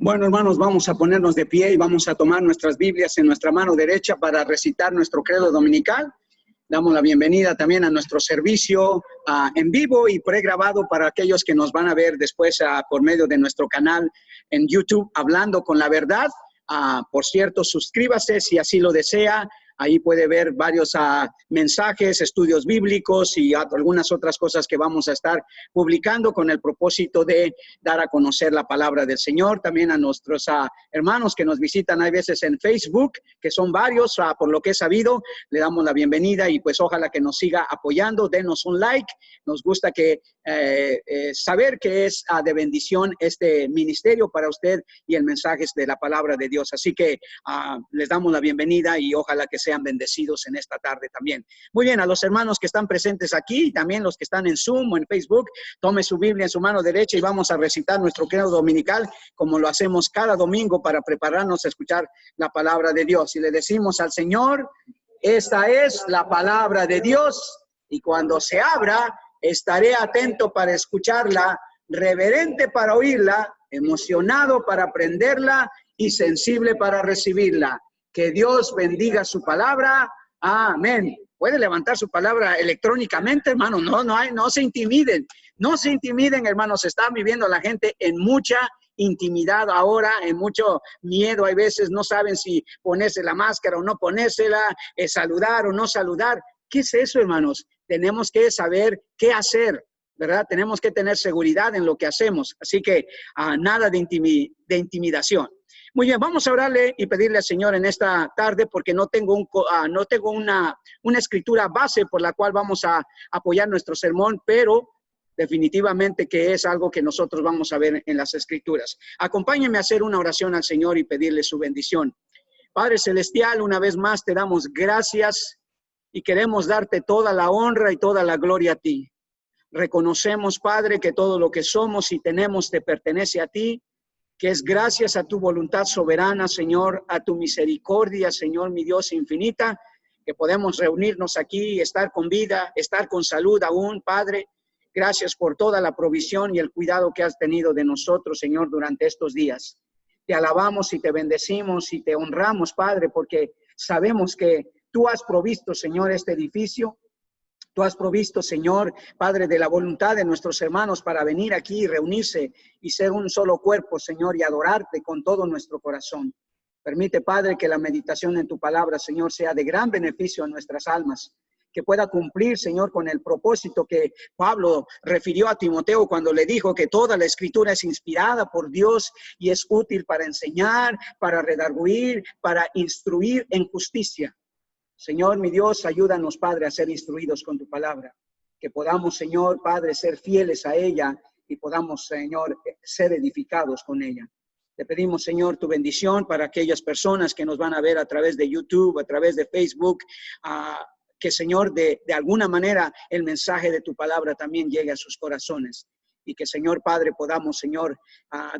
Bueno, hermanos, vamos a ponernos de pie y vamos a tomar nuestras Biblias en nuestra mano derecha para recitar nuestro credo dominical. Damos la bienvenida también a nuestro servicio en vivo y pregrabado para aquellos que nos van a ver después por medio de nuestro canal en YouTube, Hablando con la Verdad. Por cierto, suscríbase si así lo desea. Ahí puede ver varios mensajes, estudios bíblicos y algunas otras cosas que vamos a estar publicando con el propósito de dar a conocer la palabra del Señor. También a nuestros hermanos que nos visitan a veces en Facebook, que son varios, por lo que he sabido, le damos la bienvenida y pues ojalá que nos siga apoyando. Denos un like. Nos gusta saber que es de bendición este ministerio para usted y el mensaje es de la palabra de Dios. Así que les damos la bienvenida y ojalá que sean bendecidos en esta tarde también. Muy bien, a los hermanos que están presentes aquí y también los que están en Zoom o en Facebook, tome su Biblia en su mano derecha y vamos a recitar nuestro credo dominical como lo hacemos cada domingo para prepararnos a escuchar la palabra de Dios. Y le decimos al Señor, esta es la palabra de Dios y cuando se abra, estaré atento para escucharla, reverente para oírla, emocionado para aprenderla y sensible para recibirla. Que Dios bendiga su palabra. Amén. Puede levantar su palabra electrónicamente, hermano. No se intimiden. No se intimiden, hermanos. Está viviendo la gente en mucha intimidad ahora, en mucho miedo. Hay veces no saben si ponerse la máscara o no ponérsela, saludar o no saludar. ¿Qué es eso, hermanos? Tenemos que saber qué hacer, ¿verdad? Tenemos que tener seguridad en lo que hacemos. Así que nada de intimidación. Muy bien, vamos a orarle y pedirle al Señor en esta tarde porque no tengo una escritura base por la cual vamos a apoyar nuestro sermón, pero definitivamente que es algo que nosotros vamos a ver en las escrituras. Acompáñenme a hacer una oración al Señor y pedirle su bendición. Padre Celestial, una vez más te damos gracias y queremos darte toda la honra y toda la gloria a ti. Reconocemos, Padre, que todo lo que somos y tenemos te pertenece a ti, que es gracias a tu voluntad soberana, Señor, a tu misericordia, Señor, mi Dios infinita, que podemos reunirnos aquí, estar con vida, estar con salud aún, Padre. Gracias por toda la provisión y el cuidado que has tenido de nosotros, Señor, durante estos días. Te alabamos y te bendecimos y te honramos, Padre, porque sabemos que tú has provisto, Señor, este edificio. Tú has provisto, Señor, Padre, de la voluntad de nuestros hermanos para venir aquí y reunirse y ser un solo cuerpo, Señor, y adorarte con todo nuestro corazón. Permite, Padre, que la meditación en tu palabra, Señor, sea de gran beneficio a nuestras almas, que pueda cumplir, Señor, con el propósito que Pablo refirió a Timoteo cuando le dijo que toda la escritura es inspirada por Dios y es útil para enseñar, para redarguir, para instruir en justicia. Señor, mi Dios, ayúdanos, Padre, a ser instruidos con tu palabra. Que podamos, Señor, Padre, ser fieles a ella y podamos, Señor, ser edificados con ella. Te pedimos, Señor, tu bendición para aquellas personas que nos van a ver a través de YouTube, a través de Facebook, que, Señor, de alguna manera el mensaje de tu palabra también llegue a sus corazones. Y que, Señor, Padre, podamos, Señor,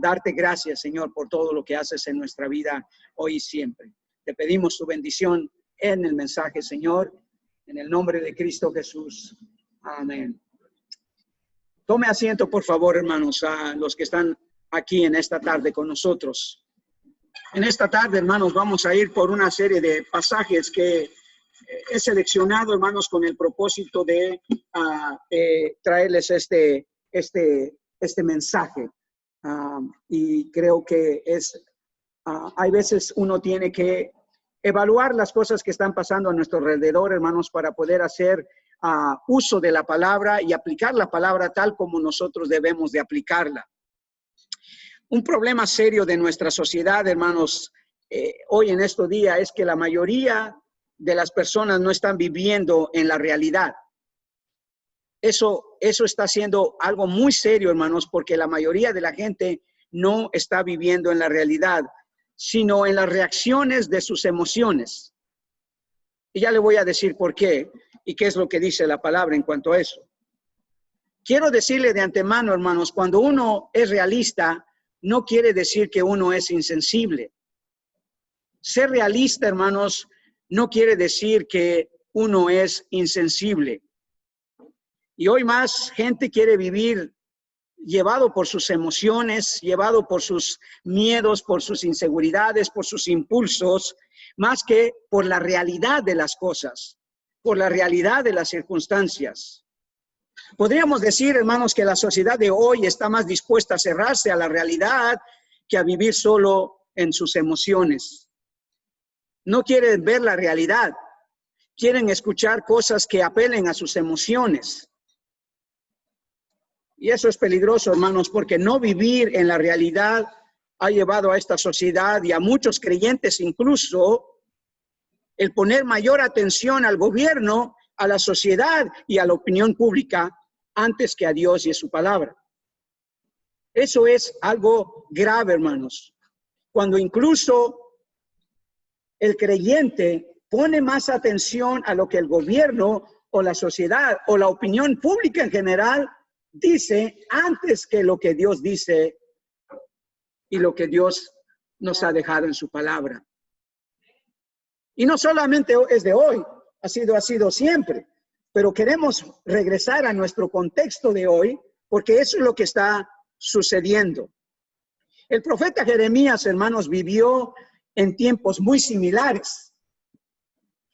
darte gracias, Señor, por todo lo que haces en nuestra vida hoy y siempre. Te pedimos tu bendición en el mensaje, Señor, en el nombre de Cristo Jesús. Amén. Tome asiento, por favor, hermanos, a los que están aquí en esta tarde con nosotros. En esta tarde, hermanos, vamos a ir por una serie de pasajes que he seleccionado, hermanos, con el propósito de traerles este mensaje. Y creo que hay veces uno tiene que evaluar las cosas que están pasando a nuestro alrededor, hermanos, para poder hacer uso de la palabra y aplicar la palabra tal como nosotros debemos de aplicarla. Un problema serio de nuestra sociedad, hermanos, hoy en estos días es que la mayoría de las personas no están viviendo en la realidad. Eso está siendo algo muy serio, hermanos, porque la mayoría de la gente no está viviendo en la realidad, sino en las reacciones de sus emociones. Y ya le voy a decir por qué y qué es lo que dice la palabra en cuanto a eso. Quiero decirle de antemano, hermanos, cuando uno es realista, no quiere decir que uno es insensible. Ser realista, hermanos, no quiere decir que uno es insensible. Y hoy más gente quiere vivir llevado por sus emociones, llevado por sus miedos, por sus inseguridades, por sus impulsos, más que por la realidad de las cosas, por la realidad de las circunstancias. Podríamos decir, hermanos, que la sociedad de hoy está más dispuesta a cerrarse a la realidad que a vivir solo en sus emociones. No quieren ver la realidad, quieren escuchar cosas que apelen a sus emociones. Y eso es peligroso, hermanos, porque no vivir en la realidad ha llevado a esta sociedad y a muchos creyentes incluso el poner mayor atención al gobierno, a la sociedad y a la opinión pública antes que a Dios y a su palabra. Eso es algo grave, hermanos. Cuando incluso el creyente pone más atención a lo que el gobierno o la sociedad o la opinión pública en general dice antes que lo que Dios dice y lo que Dios nos ha dejado en su palabra. Y no solamente es de hoy, ha sido siempre, pero queremos regresar a nuestro contexto de hoy porque eso es lo que está sucediendo. El profeta Jeremías, hermanos, vivió en tiempos muy similares.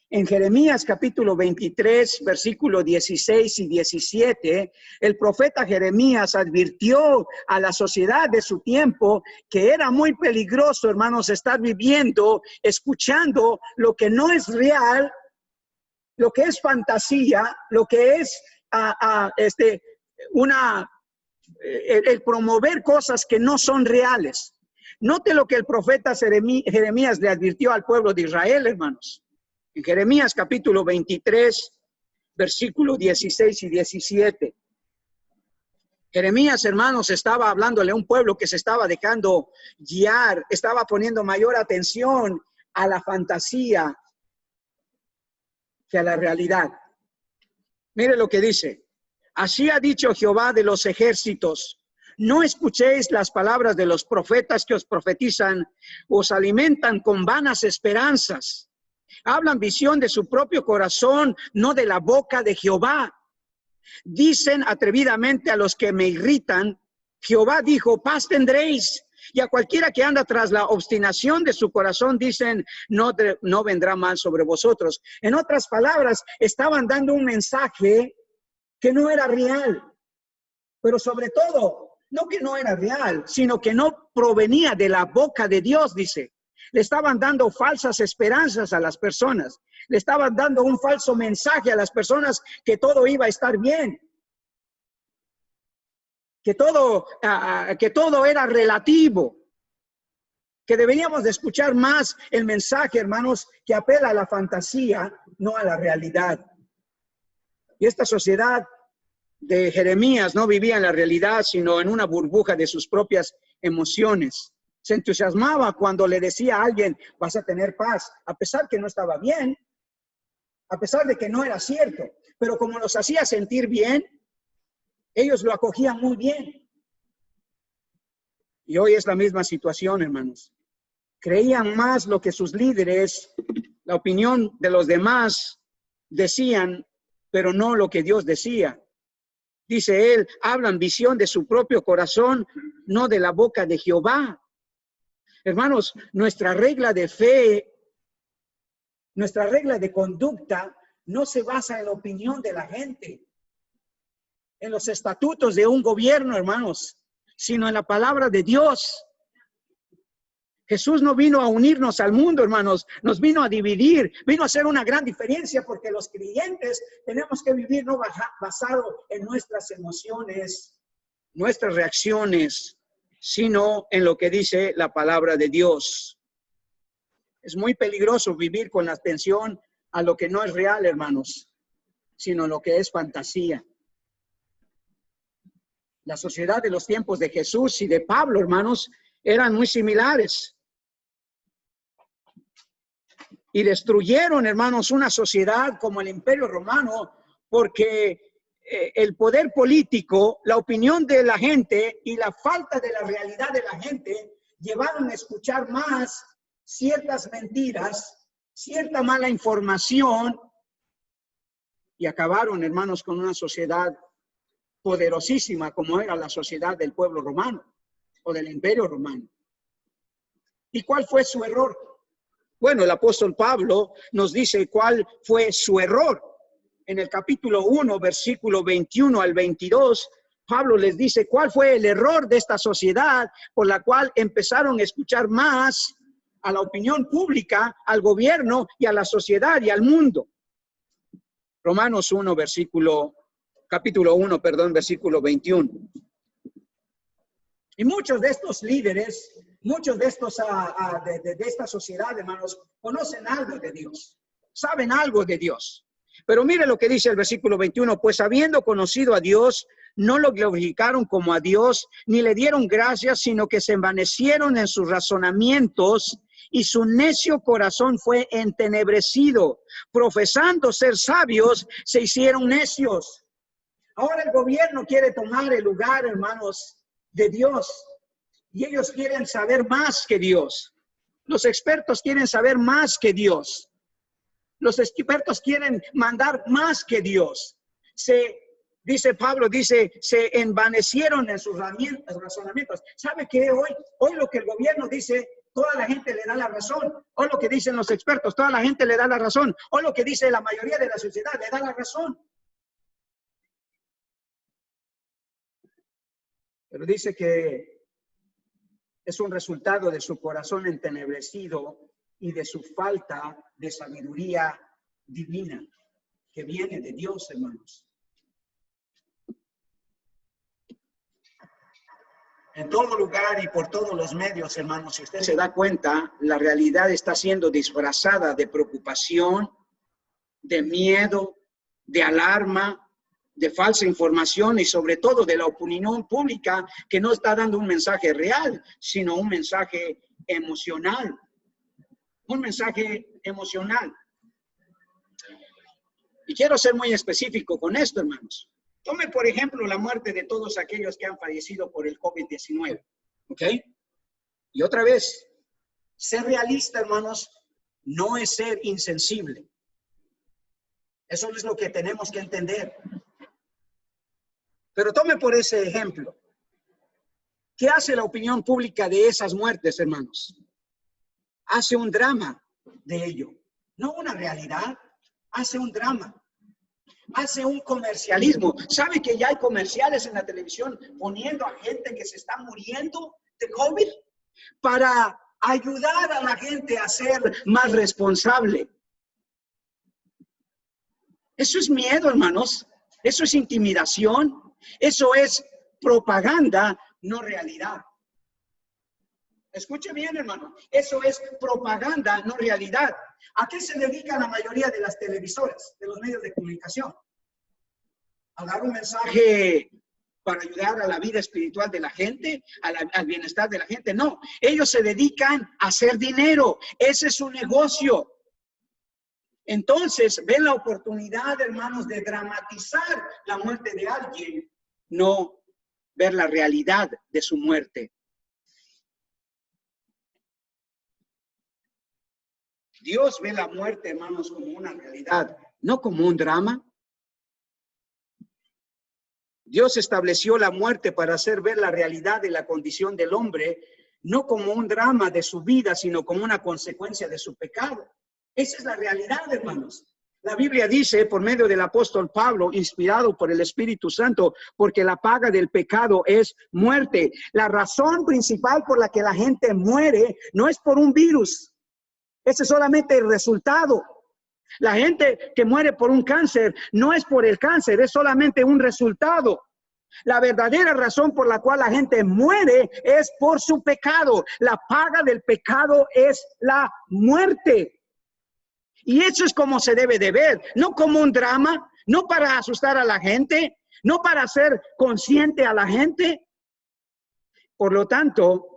En Jeremías capítulo 23, versículos 16 y 17, el profeta Jeremías advirtió a la sociedad de su tiempo que era muy peligroso, hermanos, estar viviendo, escuchando lo que no es real, lo que es fantasía, lo que es el promover cosas que no son reales. Note lo que el profeta Jeremías le advirtió al pueblo de Israel, hermanos. En Jeremías capítulo 23, versículos 16 y 17. Jeremías, hermanos, estaba hablándole a un pueblo que se estaba dejando guiar, estaba poniendo mayor atención a la fantasía que a la realidad. Mire lo que dice. Así ha dicho Jehová de los ejércitos: no escuchéis las palabras de los profetas que os profetizan, os alimentan con vanas esperanzas. Hablan visión de su propio corazón, no de la boca de Jehová. Dicen atrevidamente a los que me irritan: Jehová dijo, paz tendréis. Y a cualquiera que anda tras la obstinación de su corazón dicen, no vendrá mal sobre vosotros. En otras palabras, estaban dando un mensaje que no era real, pero sobre todo, no que no era real, sino que no provenía de la boca de Dios, dice. Le estaban dando falsas esperanzas a las personas, le estaban dando un falso mensaje a las personas que todo iba a estar bien, que todo era relativo, que deberíamos de escuchar más el mensaje, hermanos, que apela a la fantasía, no a la realidad. Y esta sociedad de Jeremías no vivía en la realidad, sino en una burbuja de sus propias emociones. Se entusiasmaba cuando le decía a alguien, vas a tener paz, a pesar que no estaba bien, a pesar de que no era cierto. Pero como los hacía sentir bien, ellos lo acogían muy bien. Y hoy es la misma situación, hermanos. Creían más lo que sus líderes, la opinión de los demás decían, pero no lo que Dios decía. Dice él, hablan visión de su propio corazón, no de la boca de Jehová. Hermanos, nuestra regla de fe, nuestra regla de conducta no se basa en la opinión de la gente, en los estatutos de un gobierno, hermanos, sino en la palabra de Dios. Jesús no vino a unirnos al mundo, hermanos, nos vino a dividir, vino a hacer una gran diferencia, porque los creyentes tenemos que vivir no basado en nuestras emociones, nuestras reacciones, sino en lo que dice la palabra de Dios. Es muy peligroso vivir con la atención a lo que no es real, hermanos, sino lo que es fantasía. La sociedad de los tiempos de Jesús y de Pablo, hermanos, eran muy similares. Y destruyeron, hermanos, una sociedad como el Imperio Romano, porque el poder político, la opinión de la gente y la falta de la realidad de la gente llevaron a escuchar más ciertas mentiras, cierta mala información, y acabaron, hermanos, con una sociedad poderosísima como era la sociedad del pueblo romano o del imperio romano. ¿Y cuál fue su error? Bueno, el apóstol Pablo nos dice cuál fue su error. En el capítulo 1, versículo 21 al 22, Pablo les dice cuál fue el error de esta sociedad por la cual empezaron a escuchar más a la opinión pública, al gobierno y a la sociedad y al mundo. Romanos 1, capítulo 1, versículo 21. Y muchos de estos líderes, muchos de estos de esta sociedad, hermanos, conocen algo de Dios, saben algo de Dios. Pero mire lo que dice el versículo 21, pues habiendo conocido a Dios, no lo glorificaron como a Dios, ni le dieron gracias, sino que se envanecieron en sus razonamientos, y su necio corazón fue entenebrecido. Profesando ser sabios, se hicieron necios. Ahora el gobierno quiere tomar el lugar, hermanos, de Dios, y ellos quieren saber más que Dios. Los expertos quieren saber más que Dios. Los expertos quieren mandar más que Dios. Dice Pablo, se envanecieron en sus razonamientos. ¿Sabe qué? Hoy lo que el gobierno dice, toda la gente le da la razón. Hoy lo que dicen los expertos, toda la gente le da la razón. Hoy lo que dice la mayoría de la sociedad, le da la razón. Pero dice que es un resultado de su corazón entenebrecido y de su falta de sabiduría divina que viene de Dios, hermanos. En todo lugar y por todos los medios, hermanos, si usted se da cuenta, la realidad está siendo disfrazada de preocupación, de miedo, de alarma, de falsa información y sobre todo de la opinión pública que no está dando un mensaje real, sino un mensaje emocional. Un mensaje emocional. Y quiero ser muy específico con esto, hermanos. Tome, por ejemplo, la muerte de todos aquellos que han fallecido por el COVID-19. ¿Ok? Y otra vez, ser realista, hermanos, no es ser insensible. Eso es lo que tenemos que entender. Pero tome por ese ejemplo. ¿Qué hace la opinión pública de esas muertes, hermanos? Hace un drama de ello. No una realidad, hace un drama. Hace un comercialismo. ¿Sabe que ya hay comerciales en la televisión poniendo a gente que se está muriendo de COVID para ayudar a la gente a ser más responsable? Eso es miedo, hermanos. Eso es intimidación. Eso es propaganda, no realidad. Escuche bien, hermano. Eso es propaganda, no realidad. ¿A qué se dedica la mayoría de las televisoras, de los medios de comunicación? ¿A dar un mensaje para ayudar a la vida espiritual de la gente, al bienestar de la gente? No, ellos se dedican a hacer dinero. Ese es su negocio. Entonces, ven la oportunidad, hermanos, de dramatizar la muerte de alguien, no ver la realidad de su muerte. Dios ve la muerte, hermanos, como una realidad, no como un drama. Dios estableció la muerte para hacer ver la realidad de la condición del hombre, no como un drama de su vida, sino como una consecuencia de su pecado. Esa es la realidad, hermanos. La Biblia dice, por medio del apóstol Pablo, inspirado por el Espíritu Santo, porque la paga del pecado es muerte. La razón principal por la que la gente muere no es por un virus. Ese es solamente el resultado. La gente que muere por un cáncer no es por el cáncer, es solamente un resultado. La verdadera razón por la cual la gente muere es por su pecado. La paga del pecado es la muerte. Y eso es como se debe de ver, no como un drama, no para asustar a la gente, no para hacer consciente a la gente. Por lo tanto,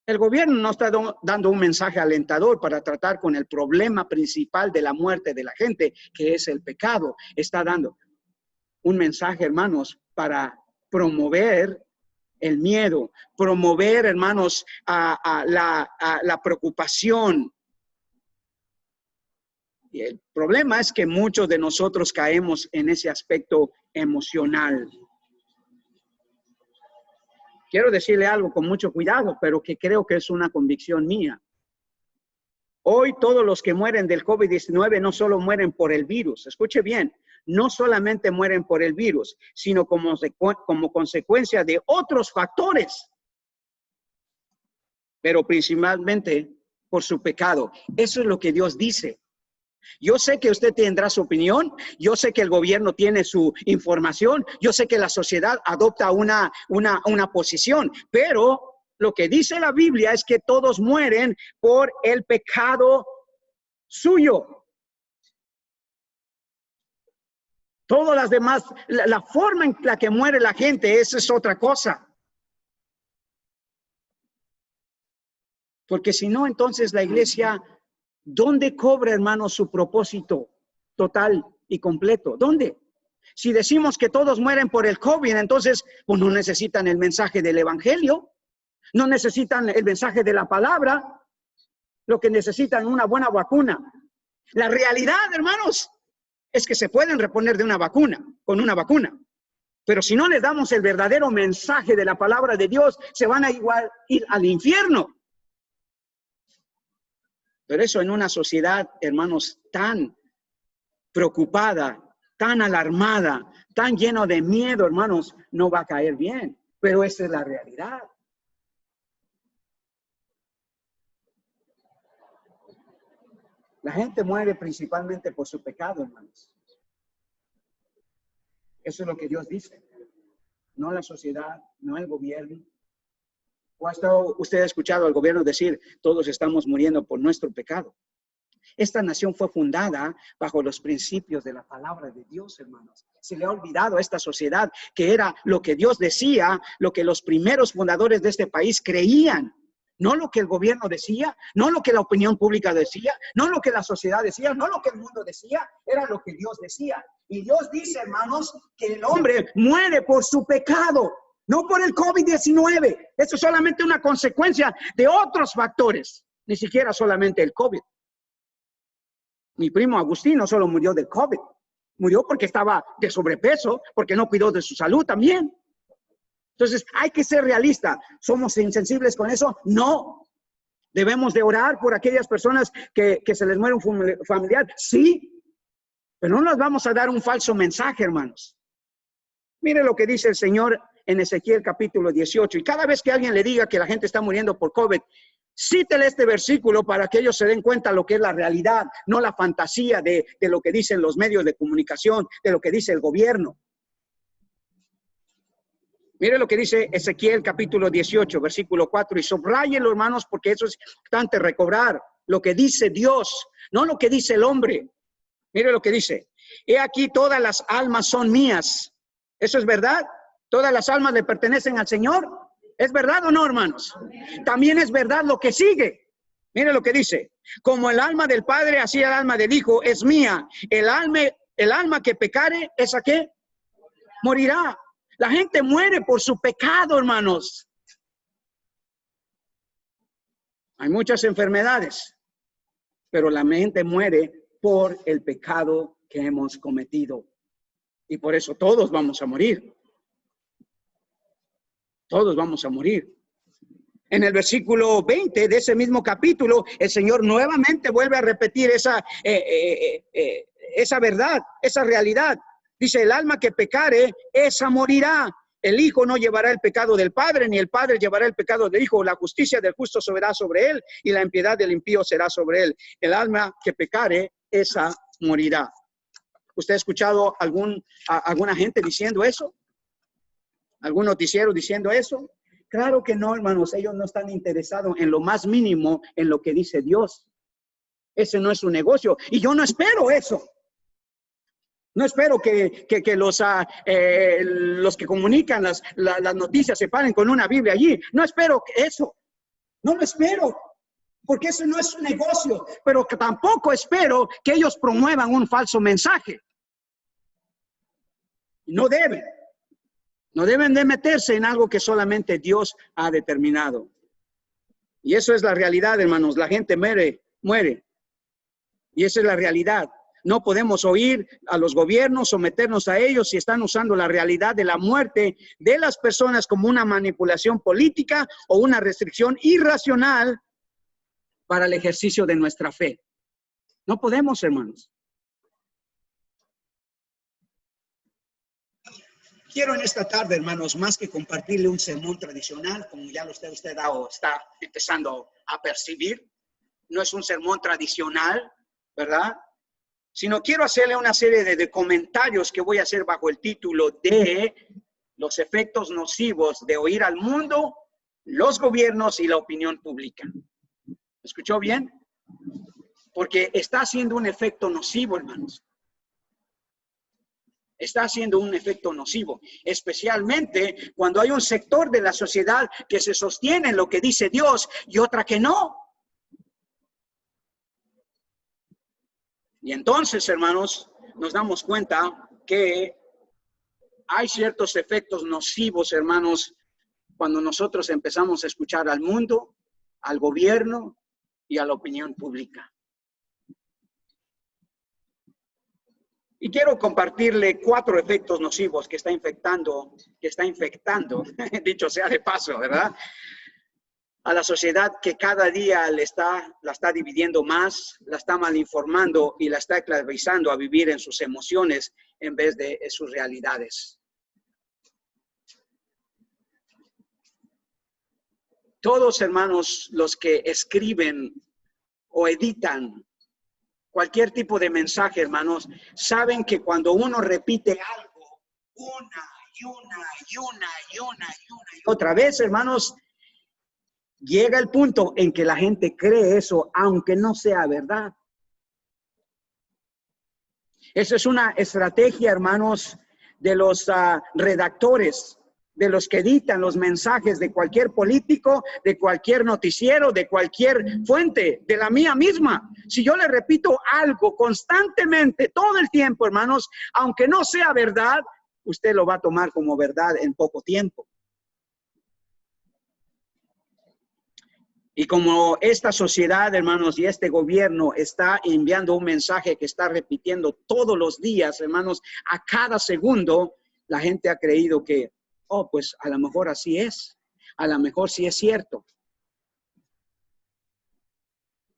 el gobierno no está dando un mensaje alentador para tratar con el problema principal de la muerte de la gente, que es el pecado. Está dando un mensaje, hermanos, para promover el miedo, promover, hermanos, a la preocupación. Y el problema es que muchos de nosotros caemos en ese aspecto emocional. quiero decirle algo con mucho cuidado, pero que creo que es una convicción mía. Hoy todos los que mueren del COVID-19 no solo mueren por el virus, escuche bien, no solamente mueren por el virus, sino como consecuencia de otros factores, pero principalmente por su pecado. Eso es lo que Dios dice. Yo sé que usted tendrá su opinión, yo sé que el gobierno tiene su información, yo sé que la sociedad adopta una posición, pero lo que dice la Biblia es que todos mueren por el pecado suyo. Todas las demás, la forma en la que muere la gente, esa es otra cosa. Porque si no, entonces la iglesia, ¿dónde cobra, hermanos, su propósito total y completo? ¿Dónde? Si decimos que todos mueren por el COVID, entonces pues no necesitan el mensaje del evangelio, no necesitan el mensaje de la palabra, lo que necesitan es una buena vacuna. La realidad, hermanos, es que se pueden reponer de una vacuna, con una vacuna. Pero si no les damos el verdadero mensaje de la palabra de Dios, se van a ir al infierno. Pero eso en una sociedad, hermanos, tan preocupada, tan alarmada, tan lleno de miedo, hermanos, no va a caer bien. Pero esa es la realidad. La gente muere principalmente por su pecado, hermanos. Eso es lo que Dios dice. No la sociedad, no el gobierno. ¿O ha estado usted escuchado al gobierno decir, todos estamos muriendo por nuestro pecado? Esta nación fue fundada bajo los principios de la palabra de Dios, hermanos. Se le ha olvidado a esta sociedad que era lo que Dios decía, lo que los primeros fundadores de este país creían. No lo que el gobierno decía, no lo que la opinión pública decía, no lo que la sociedad decía, no lo que el mundo decía, era lo que Dios decía. Y Dios dice, hermanos, que el hombre muere por su pecado, no por el COVID-19. Eso es solamente una consecuencia de otros factores, ni siquiera solamente el COVID. Mi primo Agustín no solo murió del COVID, murió porque estaba de sobrepeso, porque no cuidó de su salud también. Entonces, hay que ser realista. ¿Somos insensibles con eso? No. ¿Debemos de orar por aquellas personas que se les muere un familiar? Sí. Pero no nos vamos a dar un falso mensaje, hermanos. Mire lo que dice el Señor en Ezequiel capítulo 18. Y cada vez que alguien le diga que la gente está muriendo por COVID, cítele este versículo para que ellos se den cuenta de lo que es la realidad, no la fantasía de lo que dicen los medios de comunicación, de lo que dice el gobierno. Mire lo que dice Ezequiel capítulo 18, versículo 4, y subráyenlo, hermanos, porque eso es importante recobrar lo que dice Dios, no lo que dice el hombre. Mire lo que dice, he aquí todas las almas son mías. ¿Eso es verdad? ¿Todas las almas le pertenecen al Señor? ¿Es verdad o no, hermanos? También es verdad lo que sigue. Mire lo que dice, como el alma del Padre, así el alma del Hijo es mía. El alma que pecare, ¿esa qué? Morirá. La gente muere por su pecado, hermanos. Hay muchas enfermedades, pero la gente muere por el pecado que hemos cometido. Y por eso todos vamos a morir. Todos vamos a morir. En el versículo 20 de ese mismo capítulo, el Señor nuevamente vuelve a repetir esa verdad, esa realidad. Dice, el alma que pecare, esa morirá. El Hijo no llevará el pecado del Padre, ni el Padre llevará el pecado del Hijo. La justicia del justo será sobre él, y la impiedad del impío será sobre él. El alma que pecare, esa morirá. ¿Usted ha escuchado alguna gente diciendo eso? ¿Algún noticiero diciendo eso? Claro que no, hermanos. Ellos no están interesados en lo más mínimo en lo que dice Dios. Ese no es su negocio. Y yo no espero eso. No espero que los que comunican las noticias se paren con una Biblia allí. No espero eso. No lo espero. Porque eso no es su negocio. Pero que tampoco espero que ellos promuevan un falso mensaje. No deben. No deben de meterse en algo que solamente Dios ha determinado. Y eso es la realidad, hermanos. La gente muere. Y esa es la realidad. No podemos oír a los gobiernos, someternos a ellos si están usando la realidad de la muerte de las personas como una manipulación política o una restricción irracional para el ejercicio de nuestra fe. No podemos, hermanos. Quiero en esta tarde, hermanos, más que compartirle un sermón tradicional, como ya lo usted está empezando a percibir, no es un sermón tradicional, ¿verdad? Sino quiero hacerle una serie de comentarios que voy a hacer bajo el título de los efectos nocivos de oír al mundo, los gobiernos y la opinión pública. ¿Me escuchó bien? Porque está haciendo un efecto nocivo, hermanos. Está haciendo un efecto nocivo, especialmente cuando hay un sector de la sociedad que se sostiene en lo que dice Dios y otra que no. Y entonces, hermanos, nos damos cuenta que hay ciertos efectos nocivos, hermanos, cuando nosotros empezamos a escuchar al mundo, al gobierno y a la opinión pública. Y quiero compartirle 4 efectos nocivos que está infectando, dicho sea de paso, ¿verdad? A la sociedad que cada día la está dividiendo más, la está malinformando y la está esclavizando a vivir en sus emociones en vez de sus realidades. Todos, hermanos, los que escriben o editan cualquier tipo de mensaje, hermanos, saben que cuando uno repite algo una y otra vez, hermanos, llega el punto en que la gente cree eso, aunque no sea verdad. Esa es una estrategia, hermanos, de los redactores, de los que editan los mensajes de cualquier político, de cualquier noticiero, de cualquier fuente, de la mía misma. Si yo le repito algo constantemente, todo el tiempo, hermanos, aunque no sea verdad, usted lo va a tomar como verdad en poco tiempo. Y como esta sociedad, hermanos, y este gobierno está enviando un mensaje que está repitiendo todos los días, hermanos, a cada segundo, la gente ha creído que, oh, pues a lo mejor así es, a lo mejor sí es cierto.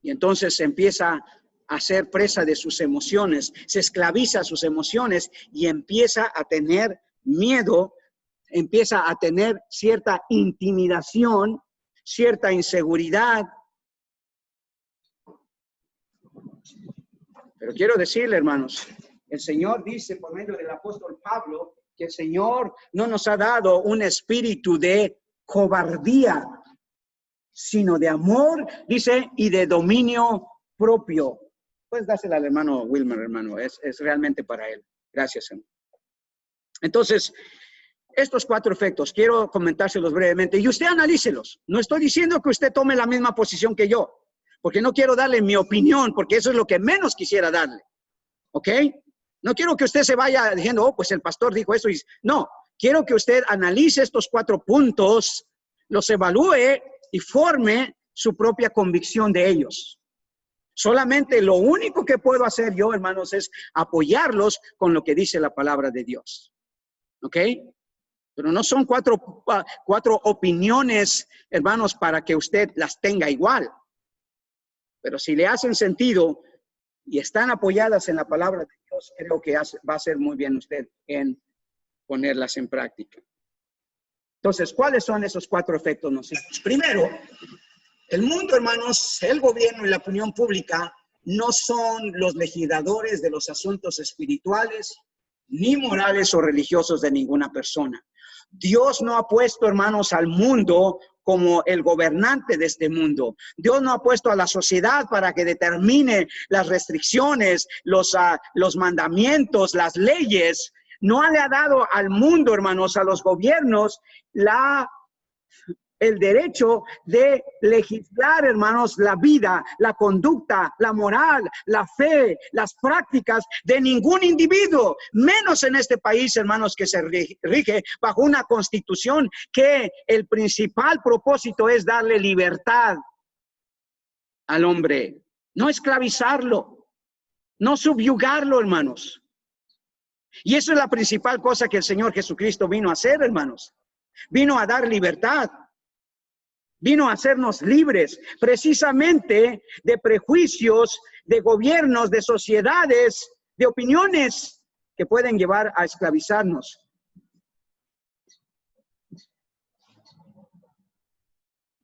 Y entonces empieza a ser presa de sus emociones, se esclaviza a sus emociones y empieza a tener miedo, empieza a tener cierta intimidación, cierta inseguridad. Pero quiero decirle, hermanos, el Señor dice por medio del apóstol Pablo que el Señor no nos ha dado un espíritu de cobardía, sino de amor, dice, y de dominio propio. Puedes dársela al hermano Wilmer, hermano, es realmente para él. Gracias, hermano. Entonces, estos 4 efectos, quiero comentárselos brevemente y usted analícelos. No estoy diciendo que usted tome la misma posición que yo, porque no quiero darle mi opinión, porque eso es lo que menos quisiera darle. ¿Ok? No quiero que usted se vaya diciendo, oh, pues el pastor dijo eso. No, quiero que usted analice estos 4 puntos, los evalúe y forme su propia convicción de ellos. Solamente lo único que puedo hacer yo, hermanos, es apoyarlos con lo que dice la palabra de Dios. ¿Ok? Pero no son 4 opiniones, hermanos, para que usted las tenga igual. Pero si le hacen sentido y están apoyadas en la palabra de Dios, creo que va a hacer muy bien usted en ponerlas en práctica. Entonces, ¿cuáles son esos 4 efectos nocivos? Primero, el mundo, hermanos, el gobierno y la opinión pública no son los legisladores de los asuntos espirituales, ni morales o religiosos de ninguna persona. Dios no ha puesto, hermanos, al mundo como el gobernante de este mundo. Dios no ha puesto a la sociedad para que determine las restricciones, los mandamientos, las leyes. No le ha dado al mundo, hermanos, a los gobiernos, el derecho de legislar, hermanos, la vida, la conducta, la moral, la fe, las prácticas de ningún individuo, menos en este país, hermanos, que se rige bajo una constitución que el principal propósito es darle libertad al hombre, no esclavizarlo. no subyugarlo, hermanos. Y eso es la principal cosa que el Señor Jesucristo vino a hacer, hermanos. Vino a dar libertad. Vino a hacernos libres, precisamente de prejuicios, de gobiernos, de sociedades, de opiniones que pueden llevar a esclavizarnos.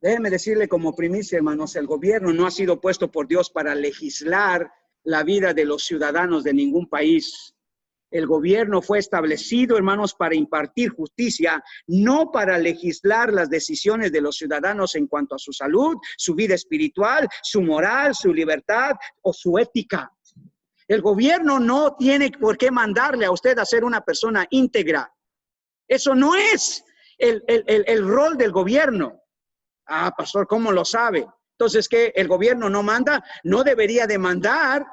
Déjeme decirle como primicia, hermanos, el gobierno no ha sido puesto por Dios para legislar la vida de los ciudadanos de ningún país. El gobierno fue establecido, hermanos, para impartir justicia, no para legislar las decisiones de los ciudadanos en cuanto a su salud, su vida espiritual, su moral, su libertad o su ética. El gobierno no tiene por qué mandarle a usted a ser una persona íntegra. Eso no es el rol del gobierno. Ah, pastor, ¿cómo lo sabe? Entonces, ¿qué? ¿El gobierno no manda? No debería de mandar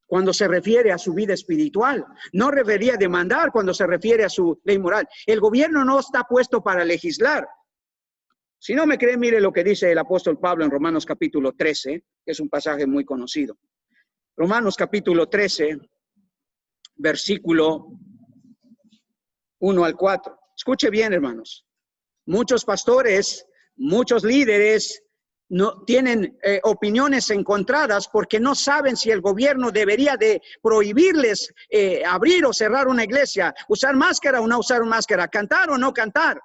cuando se refiere a su vida espiritual. No debería de mandar cuando se refiere a su ley moral. El gobierno no está puesto para legislar. Si no me cree, mire lo que dice el apóstol Pablo en Romanos capítulo 13, que es un pasaje muy conocido. Romanos capítulo 13, versículo 1 al 4. Escuche bien, hermanos. Muchos pastores, muchos líderes no tienen opiniones encontradas porque no saben si el gobierno debería de prohibirles abrir o cerrar una iglesia, usar máscara o no usar máscara, cantar o no cantar.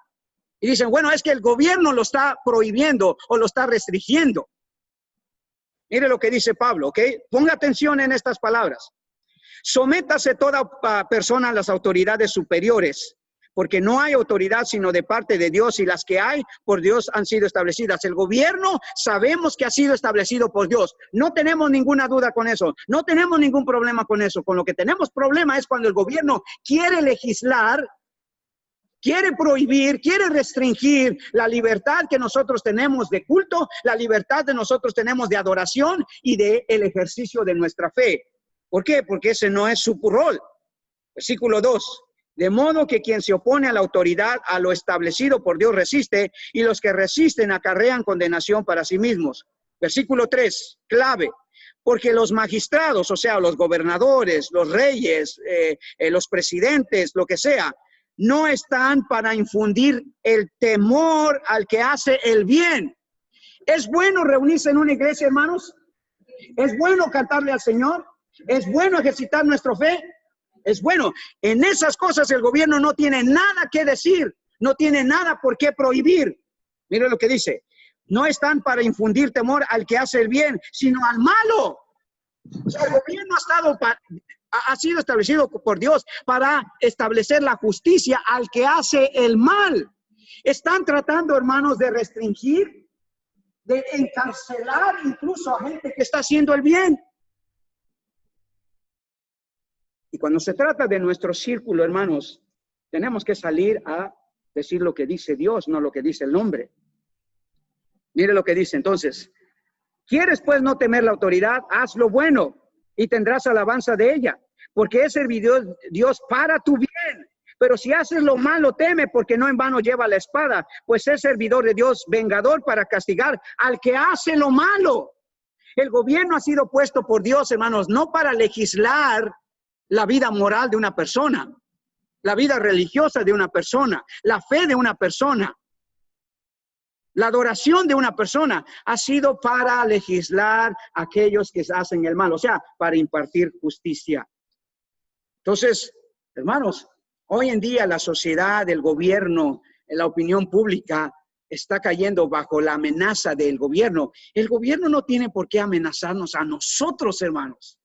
Y dicen, bueno, es que el gobierno lo está prohibiendo o lo está restringiendo. Mire lo que dice Pablo, ¿ok? Ponga atención en estas palabras. Sométase toda persona a las autoridades superiores, porque no hay autoridad sino de parte de Dios, y las que hay por Dios han sido establecidas. El gobierno sabemos que ha sido establecido por Dios. No tenemos ninguna duda con eso. No tenemos ningún problema con eso. Con lo que tenemos problema es cuando el gobierno quiere legislar, quiere prohibir, quiere restringir la libertad que nosotros tenemos de culto, la libertad que nosotros tenemos de adoración y de el ejercicio de nuestra fe. ¿Por qué? Porque ese no es su rol. Versículo 2. De modo que quien se opone a la autoridad, a lo establecido por Dios, resiste, y los que resisten acarrean condenación para sí mismos. Versículo 3, clave. Porque los magistrados, o sea, los gobernadores, los reyes, los presidentes, lo que sea, no están para infundir el temor al que hace el bien. ¿Es bueno reunirse en una iglesia, hermanos? ¿Es bueno cantarle al Señor? ¿Es bueno ejercitar nuestra fe? Es bueno. En esas cosas el gobierno no tiene nada que decir, no tiene nada por qué prohibir. Mire lo que dice. No están para infundir temor al que hace el bien, sino al malo. O sea, el gobierno ha sido establecido por Dios para establecer la justicia al que hace el mal. Están tratando, hermanos, de restringir, de encarcelar incluso a gente que está haciendo el bien. Y cuando se trata de nuestro círculo, hermanos, tenemos que salir a decir lo que dice Dios, no lo que dice el hombre. Mire lo que dice entonces. ¿Quieres pues no temer la autoridad? Haz lo bueno y tendrás alabanza de ella, porque es servidor Dios para tu bien. Pero si haces lo malo, teme, porque no en vano lleva la espada, pues es servidor de Dios, vengador para castigar al que hace lo malo. El gobierno ha sido puesto por Dios, hermanos, no para legislar la vida moral de una persona, la vida religiosa de una persona, la fe de una persona, la adoración de una persona. Ha sido para legislar a aquellos que hacen el mal, o sea, para impartir justicia. Entonces, hermanos, hoy en día la sociedad, el gobierno, la opinión pública está cayendo bajo la amenaza del gobierno. El gobierno no tiene por qué amenazarnos a nosotros, hermanos.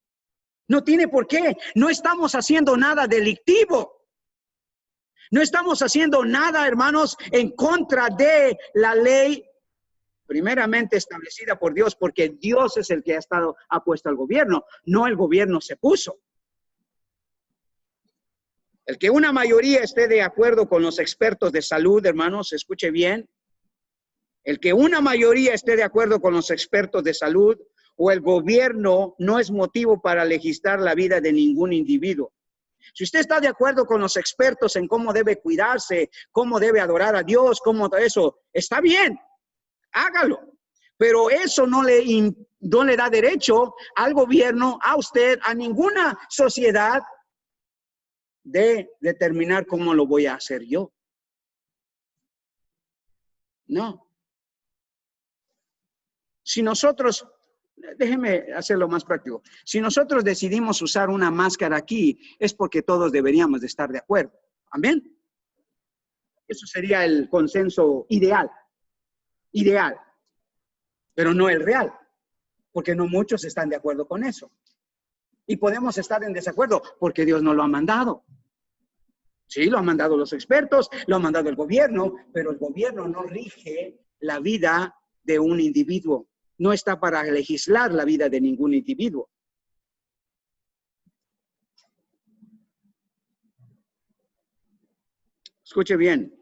No tiene por qué. No estamos haciendo nada delictivo. No estamos haciendo nada, hermanos, en contra de la ley primeramente establecida por Dios, porque Dios es el que ha puesto al gobierno, no el gobierno se puso. El que una mayoría esté de acuerdo con los expertos de salud, hermanos, escuche bien. El que una mayoría esté de acuerdo con los expertos de salud o el gobierno no es motivo para legislar la vida de ningún individuo. Si usted está de acuerdo con los expertos en cómo debe cuidarse, cómo debe adorar a Dios, cómo eso, está bien, hágalo. Pero eso no le da derecho al gobierno, a usted, a ninguna sociedad de determinar cómo lo voy a hacer yo. No. Si nosotros, déjeme hacerlo más práctico. Si nosotros decidimos usar una máscara aquí, es porque todos deberíamos de estar de acuerdo. Amén. Eso sería el consenso ideal. Ideal. Pero no el real. Porque no muchos están de acuerdo con eso. Y podemos estar en desacuerdo porque Dios no lo ha mandado. Sí, lo han mandado los expertos, lo ha mandado el gobierno, pero el gobierno no rige la vida de un individuo. No está para legislar la vida de ningún individuo. Escuche bien.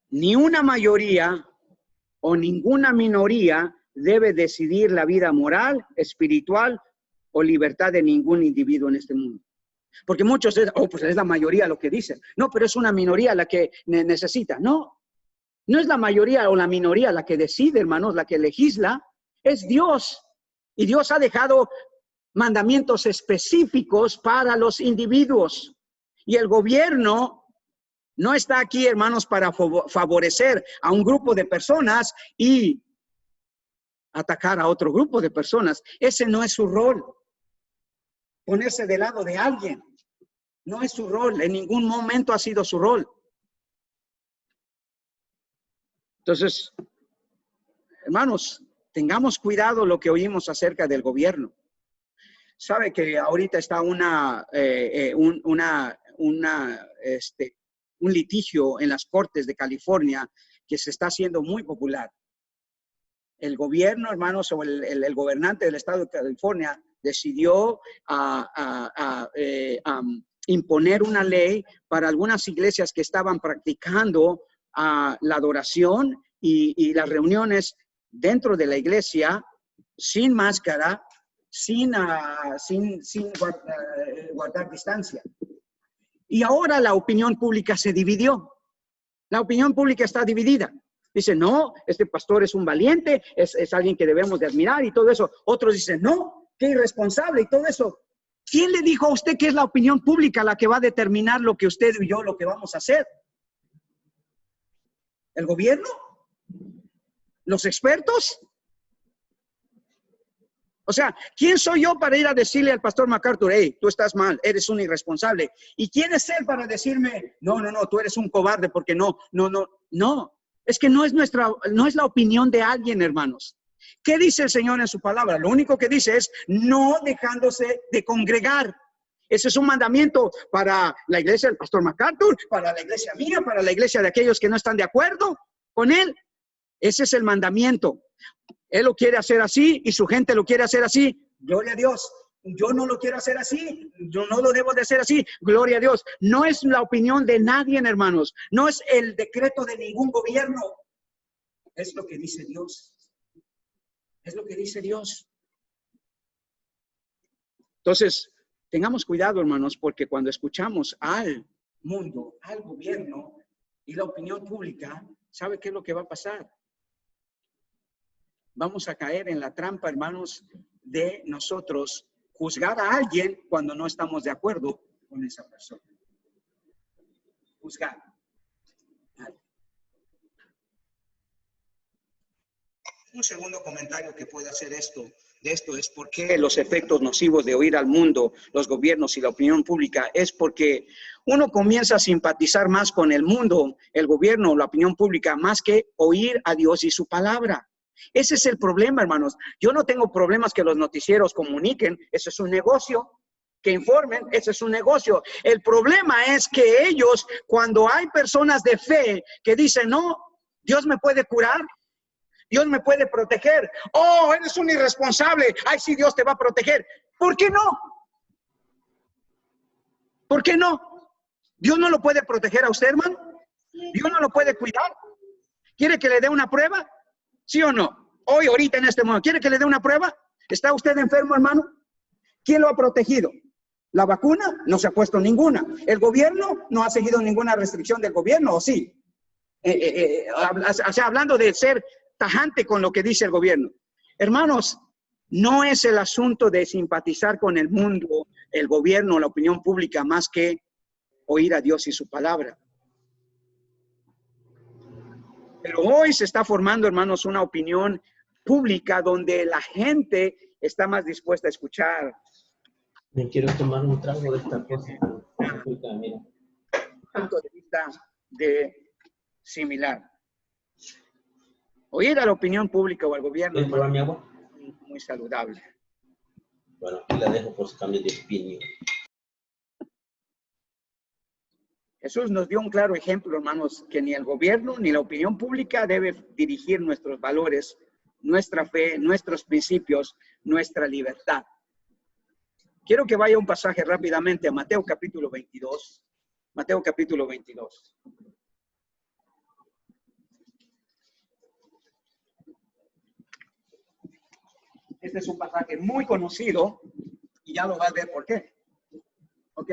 Ni una mayoría o ninguna minoría debe decidir la vida moral, espiritual o libertad de ningún individuo en este mundo. Porque muchos dicen, pues es la mayoría lo que dicen. No, pero es una minoría la que necesita. No, no es la mayoría o la minoría la que decide, hermanos, la que legisla. Es Dios. Y Dios ha dejado mandamientos específicos para los individuos. Y el gobierno no está aquí, hermanos, para favorecer a un grupo de personas y atacar a otro grupo de personas. Ese no es su rol. Ponerse del lado de alguien. No es su rol. En ningún momento ha sido su rol. Entonces, hermanos, tengamos cuidado lo que oímos acerca del gobierno. Sabe que ahorita está un litigio en las Cortes de California que se está haciendo muy popular. El gobierno, hermanos, o el gobernante del estado de California decidió imponer una ley para algunas iglesias que estaban practicando la adoración y las reuniones dentro de la iglesia sin máscara, sin guardar distancia. Y ahora la opinión pública se dividió. La opinión pública está dividida. Dice, no, este pastor es un valiente, es alguien que debemos de admirar y todo eso. Otros dicen, no, qué irresponsable y todo eso. ¿Quién le dijo a usted que es la opinión pública la que va a determinar lo que usted y yo lo que vamos a hacer? ¿El gobierno? ¿Los expertos? O sea, ¿quién soy yo para ir a decirle al pastor MacArthur, hey, tú estás mal, eres un irresponsable? ¿Y quién es él para decirme, no, tú eres un cobarde porque no? Es que no es la opinión de alguien, hermanos. ¿Qué dice el Señor en su palabra? Lo único que dice es no dejándose de congregar. Ese es un mandamiento para la iglesia del pastor MacArthur, para la iglesia mía, para la iglesia de aquellos que no están de acuerdo con él. Ese es el mandamiento. Él lo quiere hacer así y su gente lo quiere hacer así. Gloria a Dios. Yo no lo quiero hacer así. Yo no lo debo de hacer así. Gloria a Dios. No es la opinión de nadie, hermanos. No es el decreto de ningún gobierno. Es lo que dice Dios. Es lo que dice Dios. Entonces, tengamos cuidado, hermanos, porque cuando escuchamos al mundo, al gobierno y la opinión pública, ¿sabe qué es lo que va a pasar? Vamos a caer en la trampa, hermanos, de nosotros juzgar a alguien cuando no estamos de acuerdo con esa persona. Juzgar. Un segundo comentario que puede hacer de esto es por qué los efectos nocivos de oír al mundo, los gobiernos y la opinión pública es porque uno comienza a simpatizar más con el mundo, el gobierno, la opinión pública, más que oír a Dios y su palabra. Ese es el problema, hermanos. Yo no tengo problemas que los noticieros comuniquen, ese es un negocio. Que informen, ese es un negocio. El problema es que ellos, cuando hay personas de fe que dicen, no, Dios me puede curar, Dios me puede proteger. Oh, eres un irresponsable. Ay, sí, Dios te va a proteger. ¿Por qué no? ¿Por qué no? ¿Dios no lo puede proteger a usted, hermano? ¿Dios no lo puede cuidar? ¿Quiere que le dé una prueba? ¿Sí o no? Hoy, ahorita, en este momento. ¿Quiere que le dé una prueba? ¿Está usted enfermo, hermano? ¿Quién lo ha protegido? ¿La vacuna? No se ha puesto ninguna. ¿El gobierno? No ha seguido ninguna restricción del gobierno, ¿o sí? O sea, hablando de ser tajante con lo que dice el gobierno. Hermanos, no es el asunto de simpatizar con el mundo, el gobierno, la opinión pública, más que oír a Dios y su palabra. Pero hoy se está formando, hermanos, una opinión pública donde la gente está más dispuesta a escuchar. Me quiero tomar un trago de esta cosa. Mira. Punto de vista similar. Oír a la opinión pública o al gobierno. ¿Puedes probar mi agua? Muy saludable. Bueno, aquí la dejo por si cambio de opinión. Jesús nos dio un claro ejemplo, hermanos, que ni el gobierno ni la opinión pública debe dirigir nuestros valores, nuestra fe, nuestros principios, nuestra libertad. Quiero que vaya un pasaje rápidamente a Mateo capítulo 22. Mateo capítulo 22. Este es un pasaje muy conocido y ya lo va a ver por qué. Ok.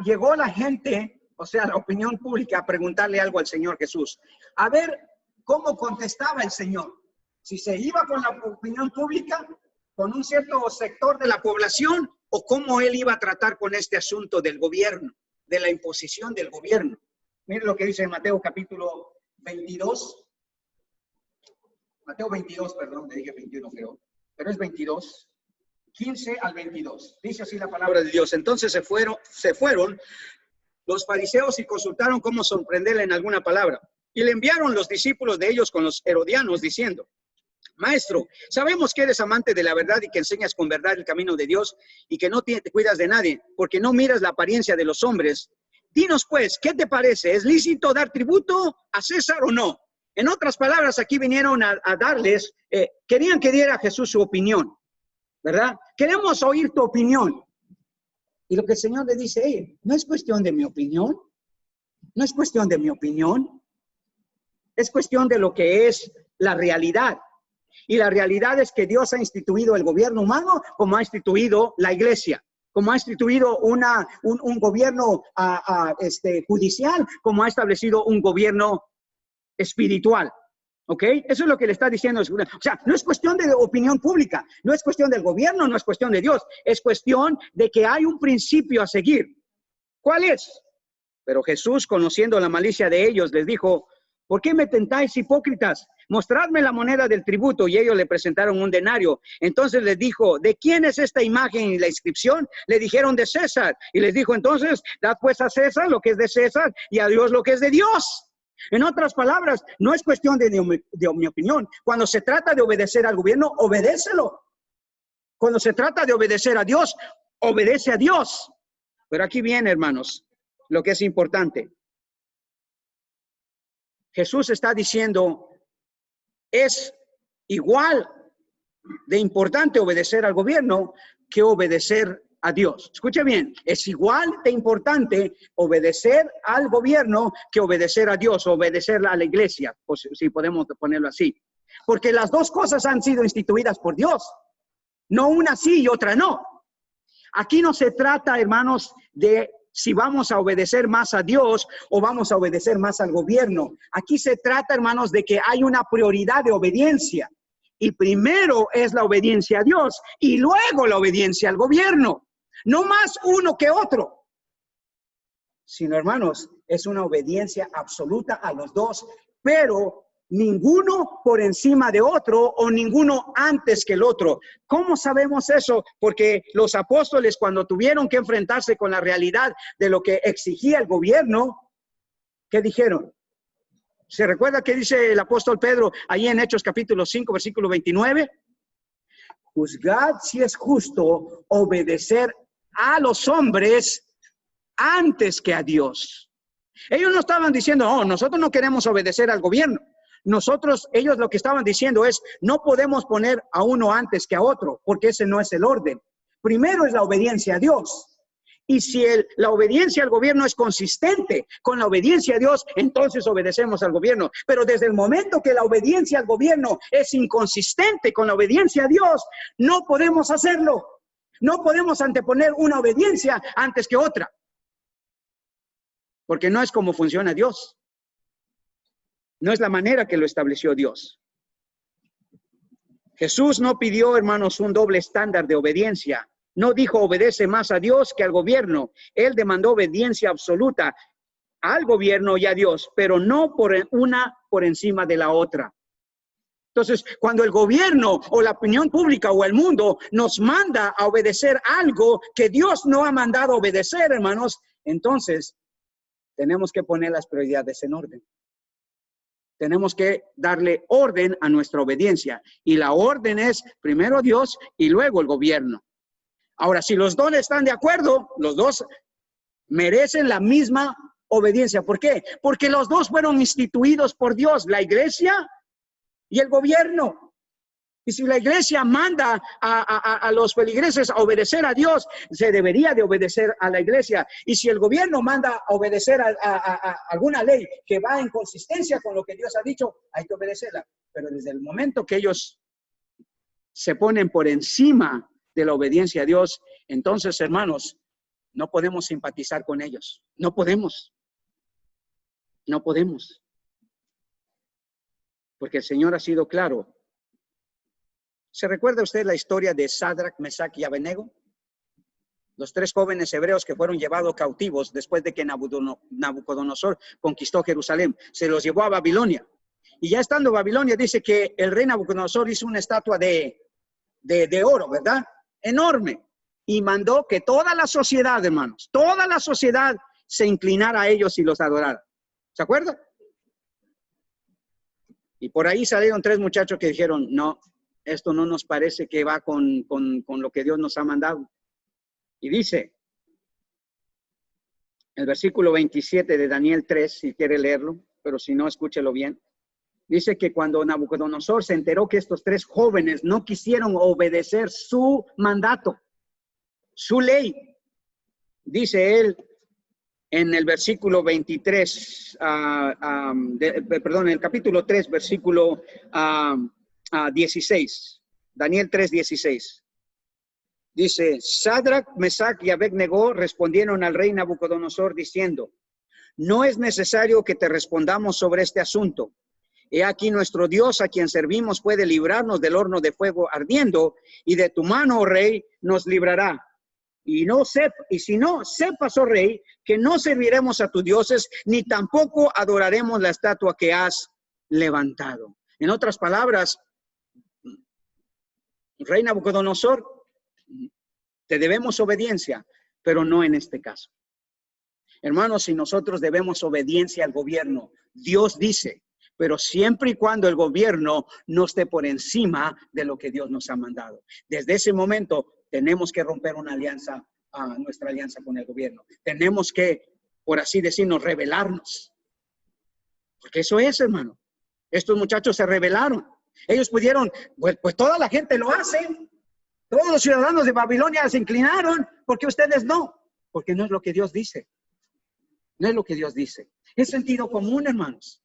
Llegó la gente, o sea, la opinión pública, a preguntarle algo al Señor Jesús. A ver cómo contestaba el Señor. Si se iba con la opinión pública, con un cierto sector de la población, o cómo él iba a tratar con este asunto del gobierno, de la imposición del gobierno. Miren lo que dice en Mateo capítulo 22. Mateo 22, perdón, le dije 21 creo, pero es 22. 15 al 22. Dice así la palabra de Dios. Entonces se fueron los fariseos y consultaron cómo sorprenderle en alguna palabra. Y le enviaron los discípulos de ellos con los herodianos diciendo: Maestro, sabemos que eres amante de la verdad y que enseñas con verdad el camino de Dios y que no te cuidas de nadie, porque no miras la apariencia de los hombres. Dinos pues, ¿qué te parece? ¿Es lícito dar tributo a César o no? En otras palabras, aquí vinieron a darles, querían que diera a Jesús su opinión. ¿Verdad? Queremos oír tu opinión. Y lo que el Señor le dice, hey, no es cuestión de mi opinión. No es cuestión de mi opinión. Es cuestión de lo que es la realidad. Y la realidad es que Dios ha instituido el gobierno humano como ha instituido la iglesia, como ha instituido un gobierno judicial, como ha establecido un gobierno espiritual. ¿Ok? Eso es lo que le está diciendo. O sea, no es cuestión de opinión pública, no es cuestión del gobierno, no es cuestión de Dios, es cuestión de que hay un principio a seguir. ¿Cuál es? Pero Jesús, conociendo la malicia de ellos, les dijo: ¿por qué me tentáis, hipócritas? Mostradme la moneda del tributo. Y ellos le presentaron un denario. Entonces les dijo: ¿de quién es esta imagen y la inscripción? Le dijeron: de César. Y les dijo entonces: dad pues a César lo que es de César y a Dios lo que es de Dios. En otras palabras, no es cuestión de mi opinión. Cuando se trata de obedecer al gobierno, obedécelo. Cuando se trata de obedecer a Dios, obedece a Dios. Pero aquí viene, hermanos, lo que es importante. Jesús está diciendo, es igual de importante obedecer al gobierno que obedecer a Dios. Escuche bien, es igual de importante obedecer al gobierno que obedecer a Dios, obedecer a la iglesia, pues, si podemos ponerlo así. Porque las dos cosas han sido instituidas por Dios. No una sí y otra no. Aquí no se trata, hermanos, de si vamos a obedecer más a Dios o vamos a obedecer más al gobierno. Aquí se trata, hermanos, de que hay una prioridad de obediencia. Y primero es la obediencia a Dios y luego la obediencia al gobierno. No más uno que otro, sino, hermanos, es una obediencia absoluta a los dos, pero ninguno por encima de otro o ninguno antes que el otro. ¿Cómo sabemos eso? Porque los apóstoles, cuando tuvieron que enfrentarse con la realidad de lo que exigía el gobierno, ¿qué dijeron? ¿Se recuerda qué dice el apóstol Pedro ahí en Hechos capítulo 5, versículo 29? Juzgad si es justo obedecer a los hombres antes que a Dios. Ellos no estaban diciendo, oh, nosotros no queremos obedecer al gobierno. Ellos lo que estaban diciendo es, no podemos poner a uno antes que a otro, porque ese no es el orden. Primero es la obediencia a Dios. Y si la obediencia al gobierno es consistente con la obediencia a Dios, entonces obedecemos al gobierno. Pero desde el momento que la obediencia al gobierno es inconsistente con la obediencia a Dios, no podemos hacerlo. No podemos anteponer una obediencia antes que otra. Porque no es como funciona Dios. No es la manera que lo estableció Dios. Jesús no pidió, hermanos, un doble estándar de obediencia. No dijo obedece más a Dios que al gobierno. Él demandó obediencia absoluta al gobierno y a Dios, pero no por una por encima de la otra. Entonces, cuando el gobierno o la opinión pública o el mundo nos manda a obedecer algo que Dios no ha mandado a obedecer, hermanos, entonces tenemos que poner las prioridades en orden. Tenemos que darle orden a nuestra obediencia. Y la orden es primero Dios y luego el gobierno. Ahora, si los dos están de acuerdo, los dos merecen la misma obediencia. ¿Por qué? Porque los dos fueron instituidos por Dios, la iglesia y el gobierno. Y si la iglesia manda a los feligreses a obedecer a Dios, se debería de obedecer a la iglesia. Y si el gobierno manda a obedecer a alguna ley que va en consistencia con lo que Dios ha dicho, hay que obedecerla. Pero desde el momento que ellos se ponen por encima de la obediencia a Dios, entonces, hermanos, no podemos simpatizar con ellos. No podemos. No podemos. Porque el Señor ha sido claro. ¿Se recuerda usted la historia de Sadrach, Mesach y Abednego? Los tres jóvenes hebreos que fueron llevados cautivos después de que Nabucodonosor conquistó Jerusalén. Se los llevó a Babilonia. Y ya estando en Babilonia, dice que el rey Nabucodonosor hizo una estatua de oro, ¿verdad? Enorme. Y mandó que toda la sociedad, hermanos, toda la sociedad se inclinara a ellos y los adorara. ¿Se acuerda? Y por ahí salieron tres muchachos que dijeron, no, esto no nos parece que va con lo que Dios nos ha mandado. Y dice, el versículo 27 de Daniel 3, si quiere leerlo, pero si no, escúchelo bien. Dice que cuando Nabucodonosor se enteró que estos tres jóvenes no quisieron obedecer su mandato, su ley, dice él en el versículo 23, perdón, en el capítulo 3, versículo 16, Daniel 3, 16. Dice, Sadrach, Mesach y Abednego respondieron al rey Nabucodonosor diciendo, no es necesario que te respondamos sobre este asunto. He aquí nuestro Dios a quien servimos puede librarnos del horno de fuego ardiendo y de tu mano, oh rey, nos librará. Y si no, sepas, oh rey, que no serviremos a tus dioses ni tampoco adoraremos la estatua que has levantado. En otras palabras, rey Nabucodonosor, te debemos obediencia, pero no en este caso. Hermanos, si nosotros debemos obediencia al gobierno, Dios dice, pero siempre y cuando el gobierno no esté por encima de lo que Dios nos ha mandado. Desde ese momento tenemos que romper una alianza, nuestra alianza con el gobierno. Tenemos que, por así decirnos, rebelarnos. Porque eso es, hermano. Estos muchachos se rebelaron. Ellos pudieron, pues toda la gente lo hace. Todos los ciudadanos de Babilonia se inclinaron, porque ustedes no. Porque no es lo que Dios dice. No es lo que Dios dice. Es sentido común, hermanos.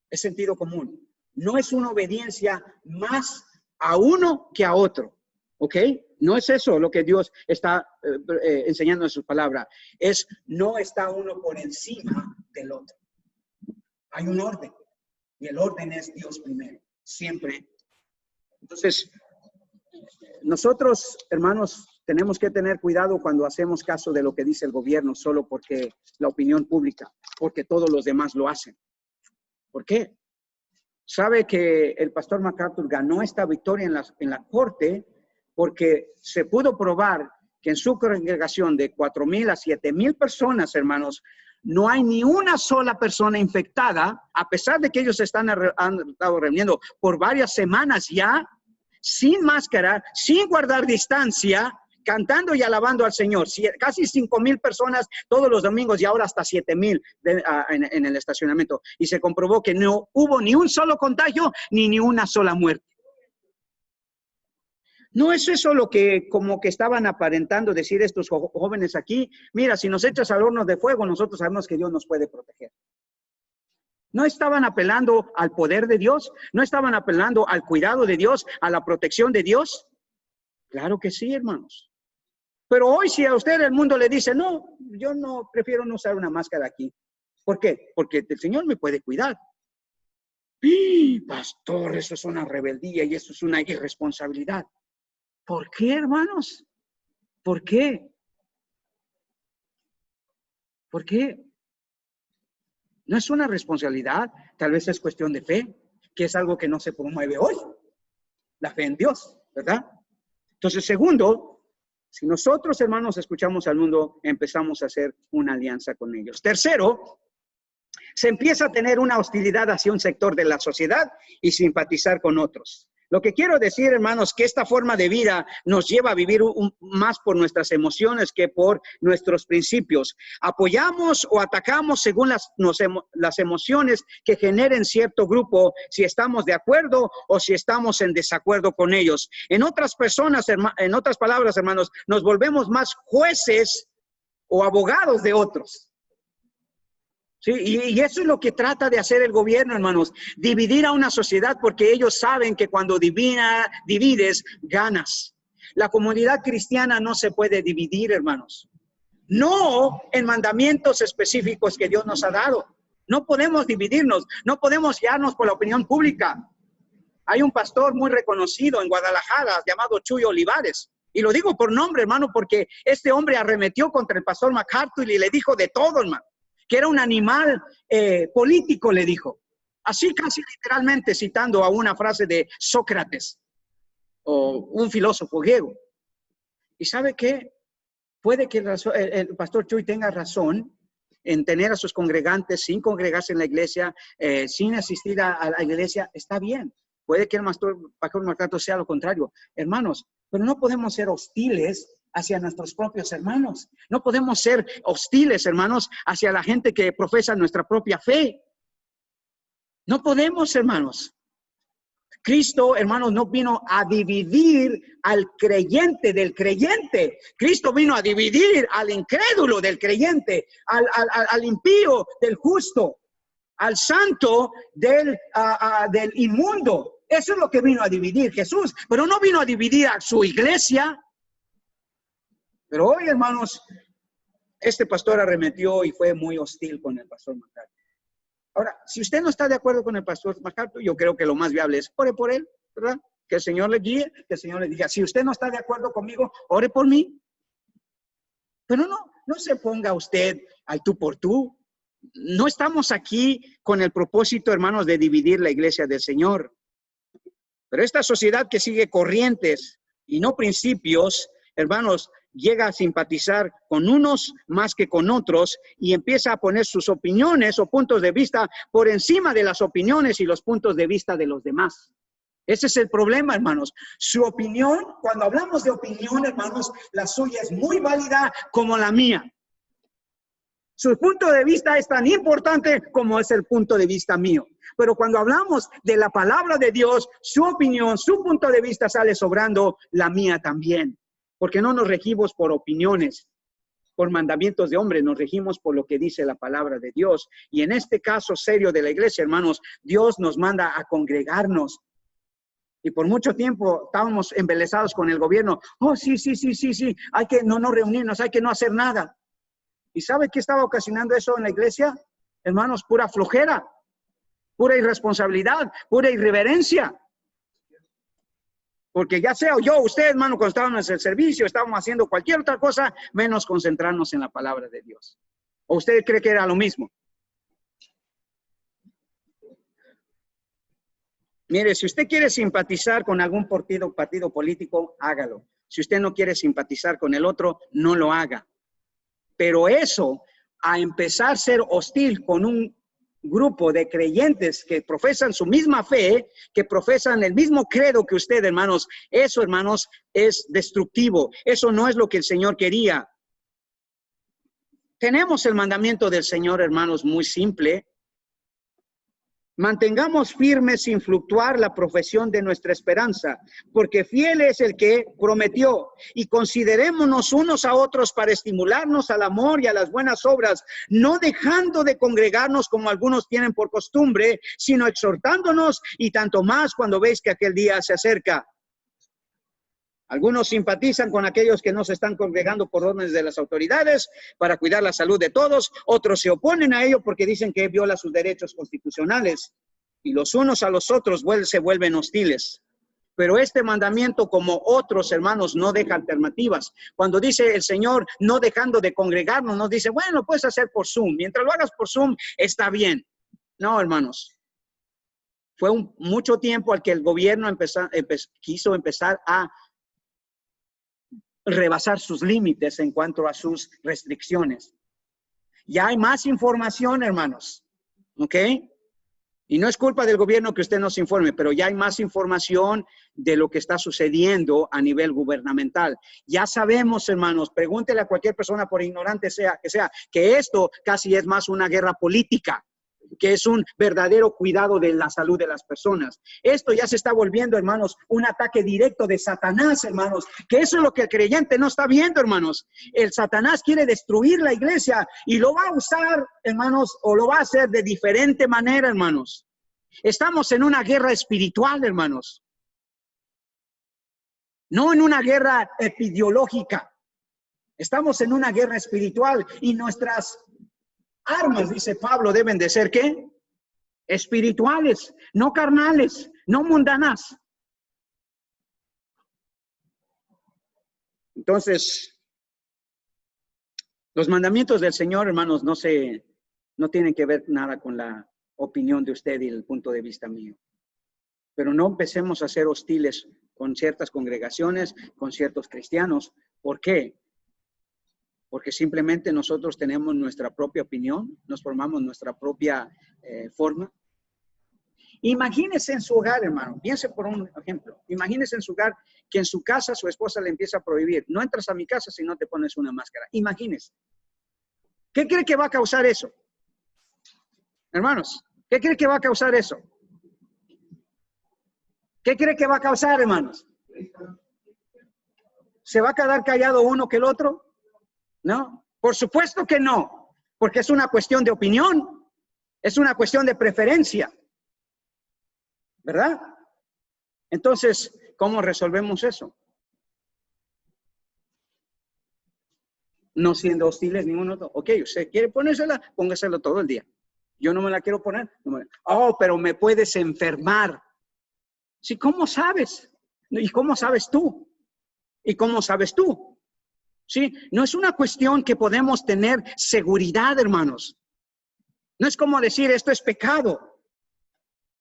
Es sentido común. No es una obediencia más a uno que a otro. ¿Ok? No es eso lo que Dios está enseñando en su palabra. Es no está uno por encima del otro. Hay un orden. Y el orden es Dios primero. Siempre. Entonces, nosotros, hermanos, tenemos que tener cuidado cuando hacemos caso de lo que dice el gobierno solo porque la opinión pública, porque todos los demás lo hacen. ¿Por qué? Sabe que el pastor MacArthur ganó esta victoria en la corte porque se pudo probar que en su congregación de 4,000 a 7,000 personas, hermanos, no hay ni una sola persona infectada, a pesar de que ellos han estado reuniendo por varias semanas ya, sin máscara, sin guardar distancia, cantando y alabando al Señor. Casi 5,000 personas todos los domingos y ahora hasta 7,000 en el estacionamiento. Y se comprobó que no hubo ni un solo contagio ni una sola muerte. ¿No es eso lo que como que estaban aparentando decir estos jóvenes aquí? Mira, si nos echas al horno de fuego, nosotros sabemos que Dios nos puede proteger. ¿No estaban apelando al poder de Dios? ¿No estaban apelando al cuidado de Dios, a la protección de Dios? Claro que sí, hermanos. Pero hoy si a usted el mundo le dice, no, yo no prefiero no usar una máscara aquí. ¿Por qué? Porque el Señor me puede cuidar. ¡Y, pastor, eso es una rebeldía y eso es una irresponsabilidad! ¿Por qué, hermanos? ¿Por qué? ¿Por qué? No es una responsabilidad, tal vez es cuestión de fe, que es algo que no se promueve hoy. La fe en Dios, ¿verdad? Entonces, segundo, si nosotros, hermanos, escuchamos al mundo, empezamos a hacer una alianza con ellos. Tercero, se empieza a tener una hostilidad hacia un sector de la sociedad y simpatizar con otros. Lo que quiero decir, hermanos, que esta forma de vida nos lleva a vivir más por nuestras emociones que por nuestros principios. Apoyamos o atacamos según las emociones que generen cierto grupo, si estamos de acuerdo o si estamos en desacuerdo con ellos. En otras palabras, hermanos, nos volvemos más jueces o abogados de otros. Sí, y eso es lo que trata de hacer el gobierno, hermanos, dividir a una sociedad, porque ellos saben que cuando divides, ganas. La comunidad cristiana no se puede dividir, hermanos. No en mandamientos específicos que Dios nos ha dado. No podemos dividirnos, no podemos guiarnos por la opinión pública. Hay un pastor muy reconocido en Guadalajara llamado Chuy Olivares. Y lo digo por nombre, hermano, porque este hombre arremetió contra el pastor MacArthur y le dijo de todo, hermano. Que era un animal político, le dijo. Así casi literalmente citando a una frase de Sócrates o un filósofo griego. ¿Y sabe qué? Puede que el pastor Chuy tenga razón en tener a sus congregantes sin congregarse en la iglesia, sin asistir a la iglesia. Está bien. Puede que el pastor MacArthur sea lo contrario. Hermanos, pero no podemos ser hostiles hacia nuestros propios hermanos. No podemos ser hostiles, hermanos, hacia la gente que profesa nuestra propia fe. No podemos, hermanos. Cristo, hermanos, no vino a dividir al creyente del creyente. Cristo vino a dividir al incrédulo del creyente, al impío del justo, al santo del inmundo. Eso es lo que vino a dividir Jesús, pero no vino a dividir a su iglesia. Pero hoy, hermanos, este pastor arremetió y fue muy hostil con el pastor MacArthur. Ahora, si usted no está de acuerdo con el pastor MacArthur, yo creo que lo más viable es ore por él, ¿verdad? Que el Señor le guíe, que el Señor le diga, si usted no está de acuerdo conmigo, ore por mí. Pero no se ponga usted al tú por tú. No estamos aquí con el propósito, hermanos, de dividir la iglesia del Señor. Pero esta sociedad que sigue corrientes y no principios, hermanos, llega a simpatizar con unos más que con otros y empieza a poner sus opiniones o puntos de vista por encima de las opiniones y los puntos de vista de los demás. Ese es el problema, hermanos. Su opinión, cuando hablamos de opinión, hermanos, la suya es muy válida como la mía. Su punto de vista es tan importante como es el punto de vista mío. Pero cuando hablamos de la palabra de Dios, su opinión, su punto de vista sale sobrando, la mía también. Porque no nos regimos por opiniones, por mandamientos de hombre, nos regimos por lo que dice la palabra de Dios. Y en este caso serio de la iglesia, hermanos, Dios nos manda a congregarnos. Y por mucho tiempo estábamos embelesados con el gobierno. Oh, sí, hay que no reunirnos, hay que no hacer nada. ¿Y sabe qué estaba ocasionando eso en la iglesia? Hermanos, pura flojera, pura irresponsabilidad, pura irreverencia. Porque ya sea yo o usted, hermano, cuando estábamos en el servicio, estábamos haciendo cualquier otra cosa, menos concentrarnos en la palabra de Dios. ¿O usted cree que era lo mismo? Mire, si usted quiere simpatizar con algún partido político, hágalo. Si usted no quiere simpatizar con el otro, no lo haga. Pero eso, a empezar a ser hostil con un grupo de creyentes que profesan su misma fe, que profesan el mismo credo que usted, hermanos, eso, hermanos, es destructivo. Eso no es lo que el Señor quería. Tenemos el mandamiento del Señor, hermanos, muy simple. Mantengamos firmes sin fluctuar la profesión de nuestra esperanza, porque fiel es el que prometió, y considerémonos unos a otros para estimularnos al amor y a las buenas obras, no dejando de congregarnos como algunos tienen por costumbre, sino exhortándonos, y tanto más cuando veis que aquel día se acerca. Algunos simpatizan con aquellos que no se están congregando por órdenes de las autoridades para cuidar la salud de todos. Otros se oponen a ello porque dicen que viola sus derechos constitucionales. Y los unos a los otros se vuelven hostiles. Pero este mandamiento, como otros, hermanos, no deja alternativas. Cuando dice el Señor, no dejando de congregarnos, nos dice, bueno, lo puedes hacer por Zoom. Mientras lo hagas por Zoom, está bien. No, hermanos. Fue mucho tiempo al que el gobierno quiso empezar a rebasar sus límites en cuanto a sus restricciones. Ya hay más información, hermanos. ¿Ok? Y no es culpa del gobierno que usted nos informe, pero ya hay más información de lo que está sucediendo a nivel gubernamental. Ya sabemos, hermanos, pregúntele a cualquier persona, por ignorante que sea, que esto casi es más una guerra política, que es un verdadero cuidado de la salud de las personas. Esto ya se está volviendo, hermanos, un ataque directo de Satanás, hermanos, que eso es lo que el creyente no está viendo, hermanos. El Satanás quiere destruir la iglesia y lo va a usar, hermanos, o lo va a hacer de diferente manera, hermanos. Estamos en una guerra espiritual, hermanos. No en una guerra epidemiológica. Estamos en una guerra espiritual y nuestras armas, dice Pablo, deben de ser, ¿qué? Espirituales, no carnales, no mundanas. Entonces, los mandamientos del Señor, hermanos, no tienen que ver nada con la opinión de usted y el punto de vista mío. Pero no empecemos a ser hostiles con ciertas congregaciones, con ciertos cristianos. ¿Por qué? Porque simplemente nosotros tenemos nuestra propia opinión, nos formamos nuestra propia forma. Imagínese en su hogar, hermano, piense por un ejemplo, imagínese en su hogar que en su casa su esposa le empieza a prohibir, no entras a mi casa si no te pones una máscara. Imagínese. ¿Qué cree que va a causar eso? Hermanos, ¿qué cree que va a causar eso? ¿Qué cree que va a causar, hermanos? ¿Se va a quedar callado uno que el otro? No, por supuesto que no, porque es una cuestión de opinión, es una cuestión de preferencia, ¿verdad? Entonces, ¿cómo resolvemos eso? No siendo hostiles ninguno otro. Ok, usted quiere ponérsela, póngaselo todo el día. Yo no me la quiero poner. Oh, pero me puedes enfermar. Sí, ¿cómo sabes? ¿Y cómo sabes tú? ¿Y cómo sabes tú? Sí, no es una cuestión que podemos tener seguridad, hermanos. No es como decir, esto es pecado.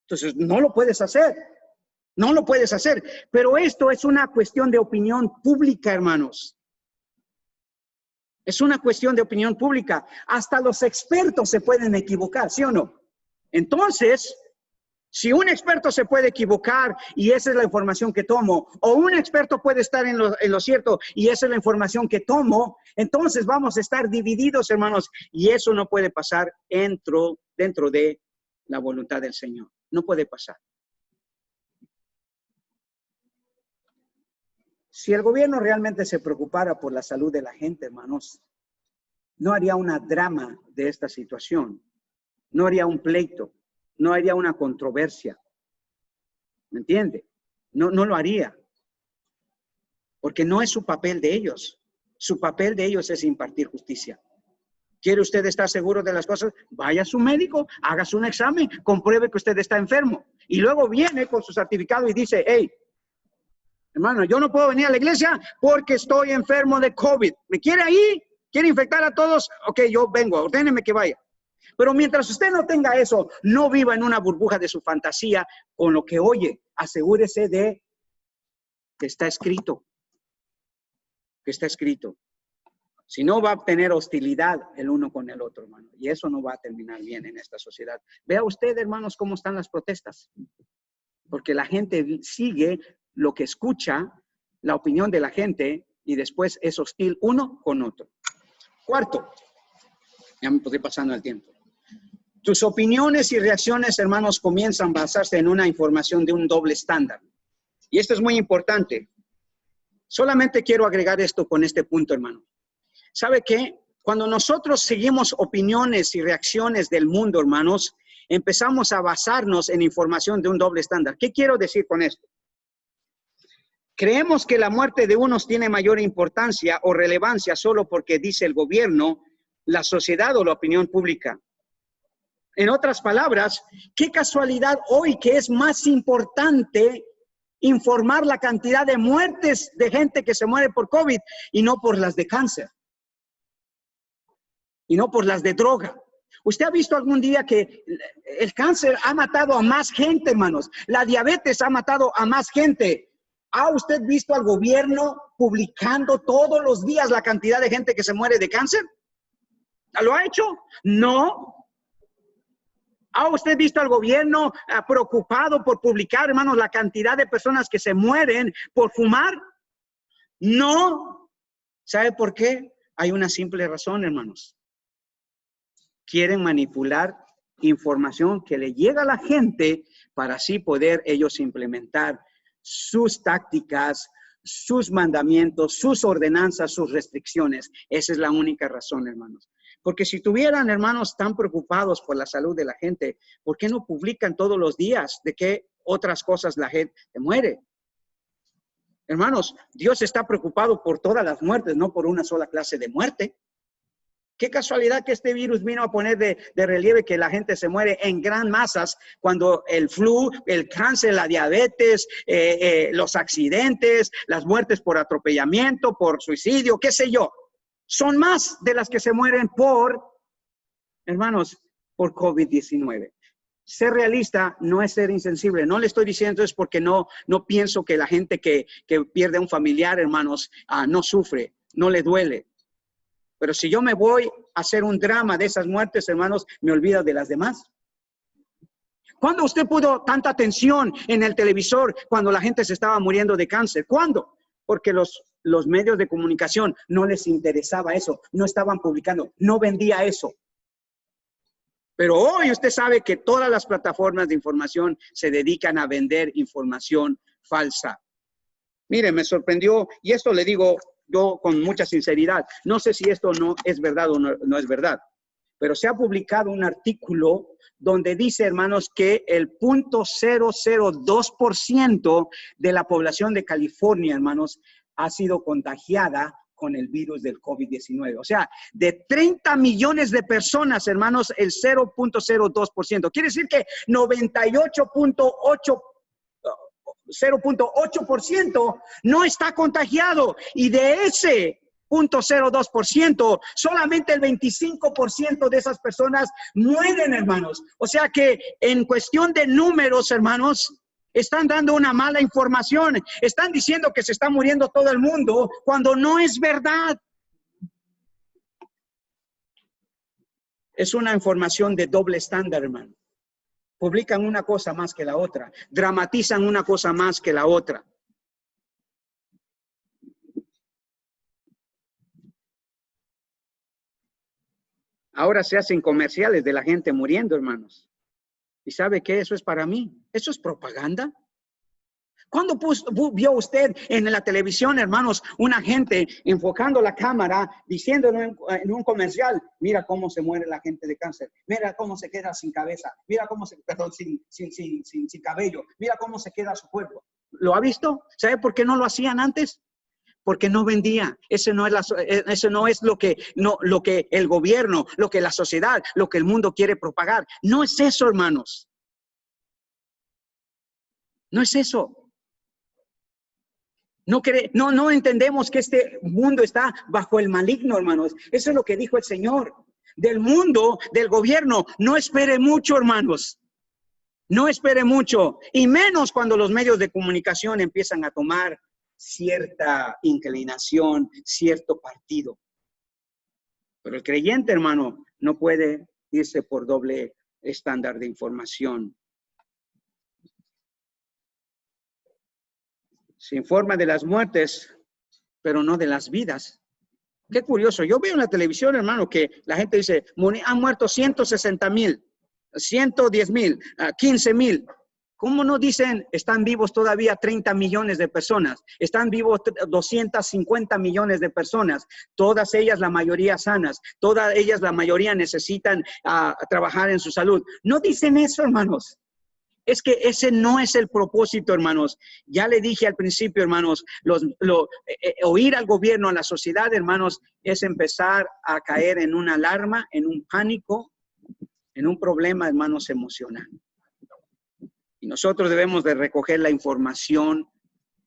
Entonces, no lo puedes hacer. No lo puedes hacer. Pero esto es una cuestión de opinión pública, hermanos. Es una cuestión de opinión pública. Hasta los expertos se pueden equivocar, ¿sí o no? Entonces, si un experto se puede equivocar y esa es la información que tomo, o un experto puede estar en lo cierto y esa es la información que tomo, entonces vamos a estar divididos, hermanos, y eso no puede pasar dentro de la voluntad del Señor. No puede pasar. Si el gobierno realmente se preocupara por la salud de la gente, hermanos, no haría una drama de esta situación, no haría un pleito. No haría una controversia. ¿Me entiende? No lo haría. Porque no es su papel de ellos. Su papel de ellos es impartir justicia. ¿Quiere usted estar seguro de las cosas? Vaya a su médico, hágase un examen, compruebe que usted está enfermo. Y luego viene con su certificado y dice, hey, hermano, yo no puedo venir a la iglesia porque estoy enfermo de COVID. ¿Me quiere ahí? ¿Quiere infectar a todos? Ok, yo vengo, ordéneme que vaya. Pero mientras usted no tenga eso, no viva en una burbuja de su fantasía con lo que oye. Asegúrese de que está escrito. Que está escrito. Si no, va a tener hostilidad el uno con el otro, hermano. Y eso no va a terminar bien en esta sociedad. Vea usted, hermanos, cómo están las protestas. Porque la gente sigue lo que escucha, la opinión de la gente, y después es hostil uno con otro. Cuarto, ya me estoy pasando el tiempo. Tus opiniones y reacciones, hermanos, comienzan a basarse en una información de un doble estándar. Y esto es muy importante. Solamente quiero agregar esto con este punto, hermano. ¿Sabe qué? Cuando nosotros seguimos opiniones y reacciones del mundo, hermanos, empezamos a basarnos en información de un doble estándar. ¿Qué quiero decir con esto? Creemos que la muerte de unos tiene mayor importancia o relevancia solo porque dice el gobierno, la sociedad o la opinión pública. En otras palabras, qué casualidad hoy que es más importante informar la cantidad de muertes de gente que se muere por COVID y no por las de cáncer. Y no por las de droga. ¿Usted ha visto algún día que el cáncer ha matado a más gente, hermanos? La diabetes ha matado a más gente. ¿Ha usted visto al gobierno publicando todos los días la cantidad de gente que se muere de cáncer? ¿Lo ha hecho? No. ¿Ha usted visto al gobierno preocupado por publicar, hermanos, la cantidad de personas que se mueren por fumar? No. ¿Sabe por qué? Hay una simple razón, hermanos. Quieren manipular información que le llega a la gente para así poder ellos implementar sus tácticas, sus mandamientos, sus ordenanzas, sus restricciones. Esa es la única razón, hermanos. Porque si tuvieran, hermanos, tan preocupados por la salud de la gente, ¿por qué no publican todos los días de qué otras cosas la gente muere? Hermanos, Dios está preocupado por todas las muertes, no por una sola clase de muerte. Qué casualidad que este virus vino a poner de relieve que la gente se muere en gran masas cuando el flu, el cáncer, la diabetes, los accidentes, las muertes por atropellamiento, por suicidio, qué sé yo. Son más de las que se mueren por, hermanos, por COVID-19. Ser realista no es ser insensible. No le estoy diciendo eso porque no pienso que la gente que pierde a un familiar, hermanos, no sufre, no le duele. Pero si yo me voy a hacer un drama de esas muertes, hermanos, me olvido de las demás. ¿Cuándo usted puso tanta atención en el televisor cuando la gente se estaba muriendo de cáncer? ¿Cuándo? Porque los medios de comunicación no les interesaba eso, no estaban publicando, no vendía eso. Pero hoy usted sabe que todas las plataformas de información se dedican a vender información falsa. Mire, me sorprendió, y esto le digo yo con mucha sinceridad, no sé si esto no es verdad o no es verdad, pero se ha publicado un artículo donde dice, hermanos, que el 0.002% de la población de California, hermanos, ha sido contagiada con el virus del COVID-19. O sea, de 30 millones de personas, hermanos, el 0.02%. Quiere decir que 0.8% no está contagiado. Y de ese 0.02%, solamente el 25% de esas personas mueren, hermanos. O sea que en cuestión de números, hermanos, están dando una mala información. Están diciendo que se está muriendo todo el mundo cuando no es verdad. Es una información de doble estándar, hermano. Publican una cosa más que la otra. Dramatizan una cosa más que la otra. Ahora se hacen comerciales de la gente muriendo, hermanos. ¿Y sabe qué? Eso es para mí. ¿Eso es propaganda? ¿Cuándo vio usted en la televisión, hermanos, una gente enfocando la cámara diciendo en un comercial, mira cómo se muere la gente de cáncer, mira cómo se queda sin cabeza, mira cómo se, perdón, sin cabello, mira cómo se queda su cuerpo? ¿Lo ha visto? ¿Sabe por qué no lo hacían antes? Porque no vendía. Eso no es lo que el gobierno, lo que la sociedad, lo que el mundo quiere propagar. No es eso, hermanos. No es eso. No entendemos que este mundo está bajo el maligno, hermanos. Eso es lo que dijo el Señor. Del mundo, del gobierno, no espere mucho, hermanos. No espere mucho. Y menos cuando los medios de comunicación empiezan a tomar cierta inclinación, cierto partido. Pero el creyente, hermano, no puede irse por doble estándar de información. Se informa de las muertes, pero no de las vidas. Qué curioso. Yo veo en la televisión, hermano, que la gente dice, han muerto 160,000, 110,000, 15,000. ¿Cómo no dicen, están vivos todavía 30 millones de personas? Están vivos 250 millones de personas. Todas ellas, la mayoría sanas. Todas ellas, la mayoría necesitan trabajar en su salud. No dicen eso, hermanos. Es que ese no es el propósito, hermanos. Ya le dije al principio, hermanos, oír al gobierno, a la sociedad, hermanos, es empezar a caer en una alarma, en un pánico, en un problema, hermanos, emocional. Y nosotros debemos de recoger la información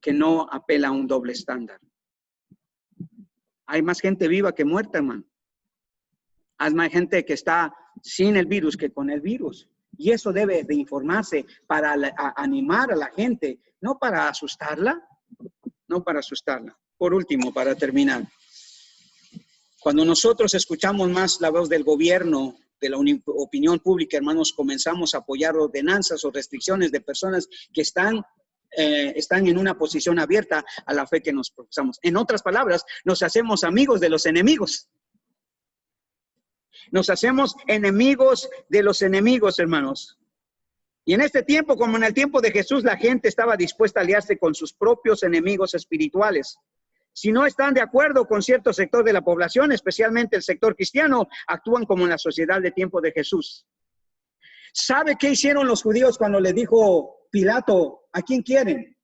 que no apela a un doble estándar. Hay más gente viva que muerta, hermano. Hay más gente que está sin el virus que con el virus. Y eso debe de informarse para animar a la gente, no para asustarla, no para asustarla. Por último, para terminar, cuando nosotros escuchamos más la voz del gobierno, de la opinión pública, hermanos, comenzamos a apoyar ordenanzas o restricciones de personas que están en una posición abierta a la fe que nos profesamos. En otras palabras, nos hacemos amigos de los enemigos. Nos hacemos enemigos de los enemigos, hermanos. Y en este tiempo, como en el tiempo de Jesús, la gente estaba dispuesta a aliarse con sus propios enemigos espirituales. Si no están de acuerdo con cierto sector de la población, especialmente el sector cristiano, actúan como en la sociedad de tiempo de Jesús. ¿Sabe qué hicieron los judíos cuando le dijo Pilato, ¿a quién quieren?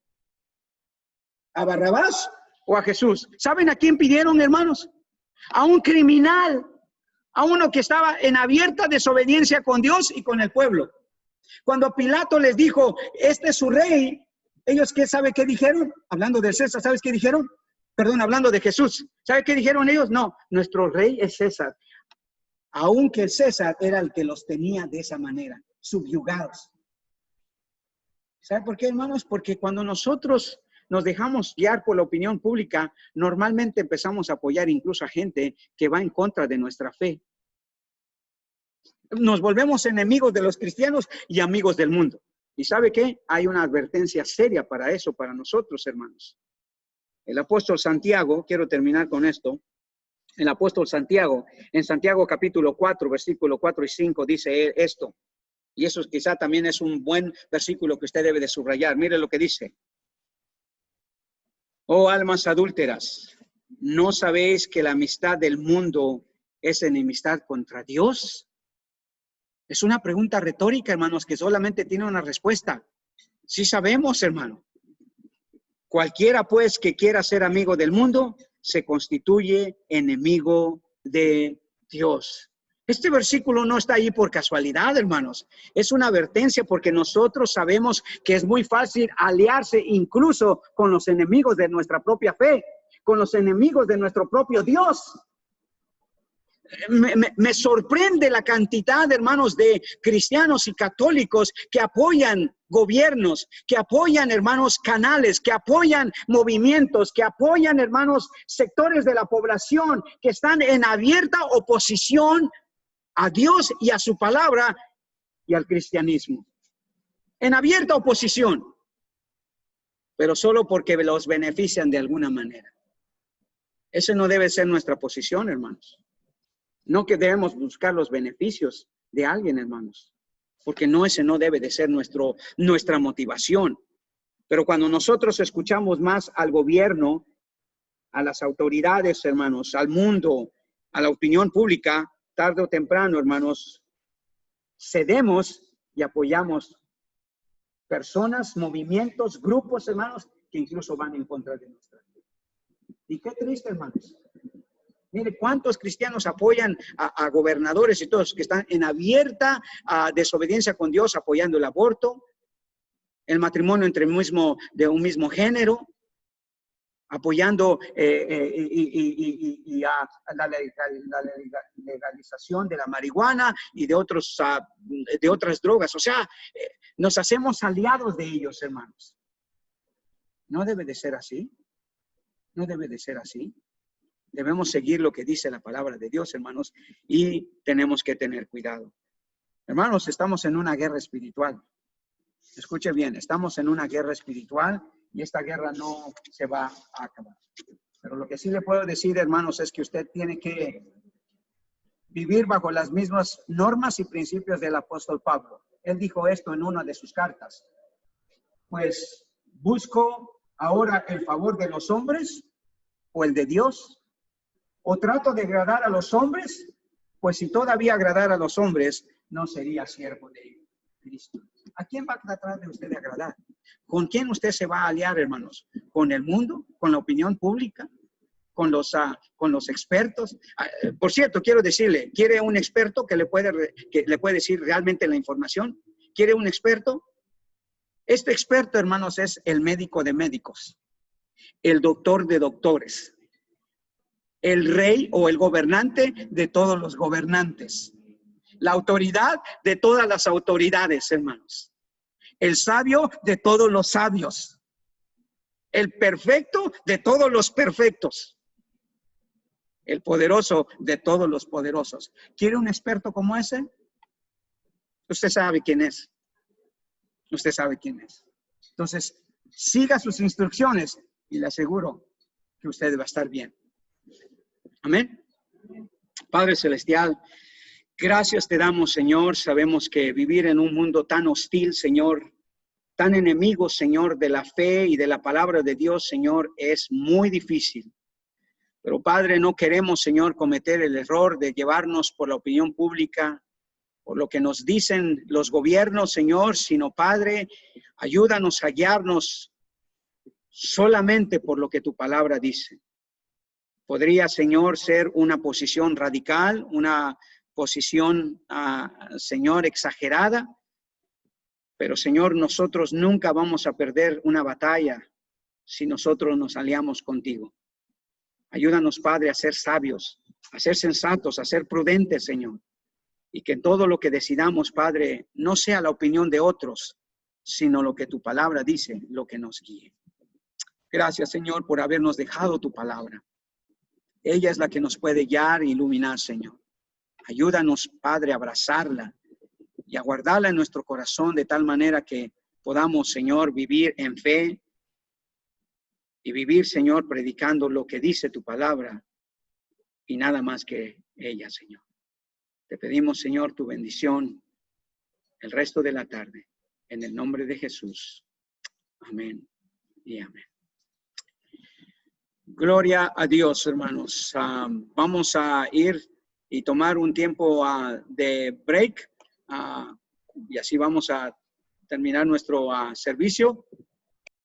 ¿A Barrabás o a Jesús? ¿Saben a quién pidieron, hermanos? A un criminal, a uno que estaba en abierta desobediencia con Dios y con el pueblo. Cuando Pilato les dijo, este es su rey, ellos, ¿sabe qué dijeron? Hablando de César, ¿sabes qué dijeron? Perdón, hablando de Jesús. ¿Sabe qué dijeron ellos? No, nuestro rey es César. Aunque César era el que los tenía de esa manera, subyugados. ¿Sabe por qué, hermanos? Porque cuando nosotros nos dejamos guiar por la opinión pública, normalmente empezamos a apoyar incluso a gente que va en contra de nuestra fe. Nos volvemos enemigos de los cristianos y amigos del mundo. ¿Y sabe qué? Hay una advertencia seria para eso, para nosotros, hermanos. El apóstol Santiago, quiero terminar con esto. El apóstol Santiago, en Santiago capítulo 4, versículo 4 y 5, dice esto. Y eso quizá también es un buen versículo que usted debe de subrayar. Mire lo que dice. Oh almas adúlteras, ¿no sabéis que la amistad del mundo es enemistad contra Dios? Es una pregunta retórica, hermanos, que solamente tiene una respuesta. Sí sabemos, hermano. Cualquiera, pues, que quiera ser amigo del mundo, se constituye enemigo de Dios. Este versículo no está ahí por casualidad, hermanos. Es una advertencia porque nosotros sabemos que es muy fácil aliarse incluso con los enemigos de nuestra propia fe, con los enemigos de nuestro propio Dios. Me sorprende la cantidad, hermanos, de cristianos y católicos que apoyan gobiernos, que apoyan, hermanos, canales, que apoyan movimientos, que apoyan, hermanos, sectores de la población que están en abierta oposición a Dios y a su palabra y al cristianismo. En abierta oposición, pero solo porque los benefician de alguna manera. Esa no debe ser nuestra posición, hermanos. No que debemos buscar los beneficios de alguien, hermanos, porque ese no debe de ser nuestra motivación. Pero cuando nosotros escuchamos más al gobierno, a las autoridades, hermanos, al mundo, a la opinión pública, tarde o temprano, hermanos, cedemos y apoyamos personas, movimientos, grupos, hermanos, que incluso van en contra de nuestra vida. Y qué triste, hermanos. Mire, ¿cuántos cristianos apoyan a gobernadores y todos que están en abierta desobediencia con Dios, apoyando el aborto, el matrimonio de un mismo género, apoyando la legalización de la marihuana y de otras drogas? O sea, nos hacemos aliados de ellos, hermanos. No debe de ser así. No debe de ser así. Debemos seguir lo que dice la palabra de Dios, hermanos, y tenemos que tener cuidado. Hermanos, estamos en una guerra espiritual. Escuche bien, estamos en una guerra espiritual y esta guerra no se va a acabar. Pero lo que sí le puedo decir, hermanos, es que usted tiene que vivir bajo las mismas normas y principios del apóstol Pablo. Él dijo esto en una de sus cartas. Pues, ¿busco ahora el favor de los hombres o el de Dios? ¿O trato de agradar a los hombres? Pues si todavía agradara a los hombres, no sería siervo de ellos. Cristo. ¿A quién va a tratar de usted de agradar? ¿Con quién usted se va a aliar, hermanos? ¿Con el mundo? ¿Con la opinión pública? ¿Con los expertos? Por cierto, quiero decirle, ¿quiere un experto que le puede decir realmente la información? ¿Quiere un experto? Este experto, hermanos, es el médico de médicos, el doctor de doctores, el rey o el gobernante de todos los gobernantes, la autoridad de todas las autoridades, hermanos, el sabio de todos los sabios, el perfecto de todos los perfectos, el poderoso de todos los poderosos. ¿Quiere un experto como ese? Usted sabe quién es. Usted sabe quién es. Entonces, siga sus instrucciones y le aseguro que usted va a estar bien. Amén. Padre Celestial, gracias te damos, Señor. Sabemos que vivir en un mundo tan hostil, Señor, tan enemigo, Señor, de la fe y de la palabra de Dios, Señor, es muy difícil. Pero, Padre, no queremos, Señor, cometer el error de llevarnos por la opinión pública, por lo que nos dicen los gobiernos, Señor, sino, Padre, ayúdanos a guiarnos solamente por lo que tu palabra dice. Podría, Señor, ser una posición radical, una posición, Señor, exagerada, pero, Señor, nosotros nunca vamos a perder una batalla si nosotros nos aliamos contigo. Ayúdanos, Padre, a ser sabios, a ser sensatos, a ser prudentes, Señor. Y que todo lo que decidamos, Padre, no sea la opinión de otros, sino lo que tu palabra dice, lo que nos guíe. Gracias, Señor, por habernos dejado tu palabra. Ella es la que nos puede guiar e iluminar, Señor. Ayúdanos, Padre, a abrazarla y a guardarla en nuestro corazón de tal manera que podamos, Señor, vivir en fe y vivir, Señor, predicando lo que dice tu palabra y nada más que ella, Señor. Te pedimos, Señor, tu bendición el resto de la tarde. En el nombre de Jesús. Amén y amén. Gloria a Dios, hermanos. Vamos a ir y tomar un tiempo de break. Y así vamos a terminar nuestro servicio.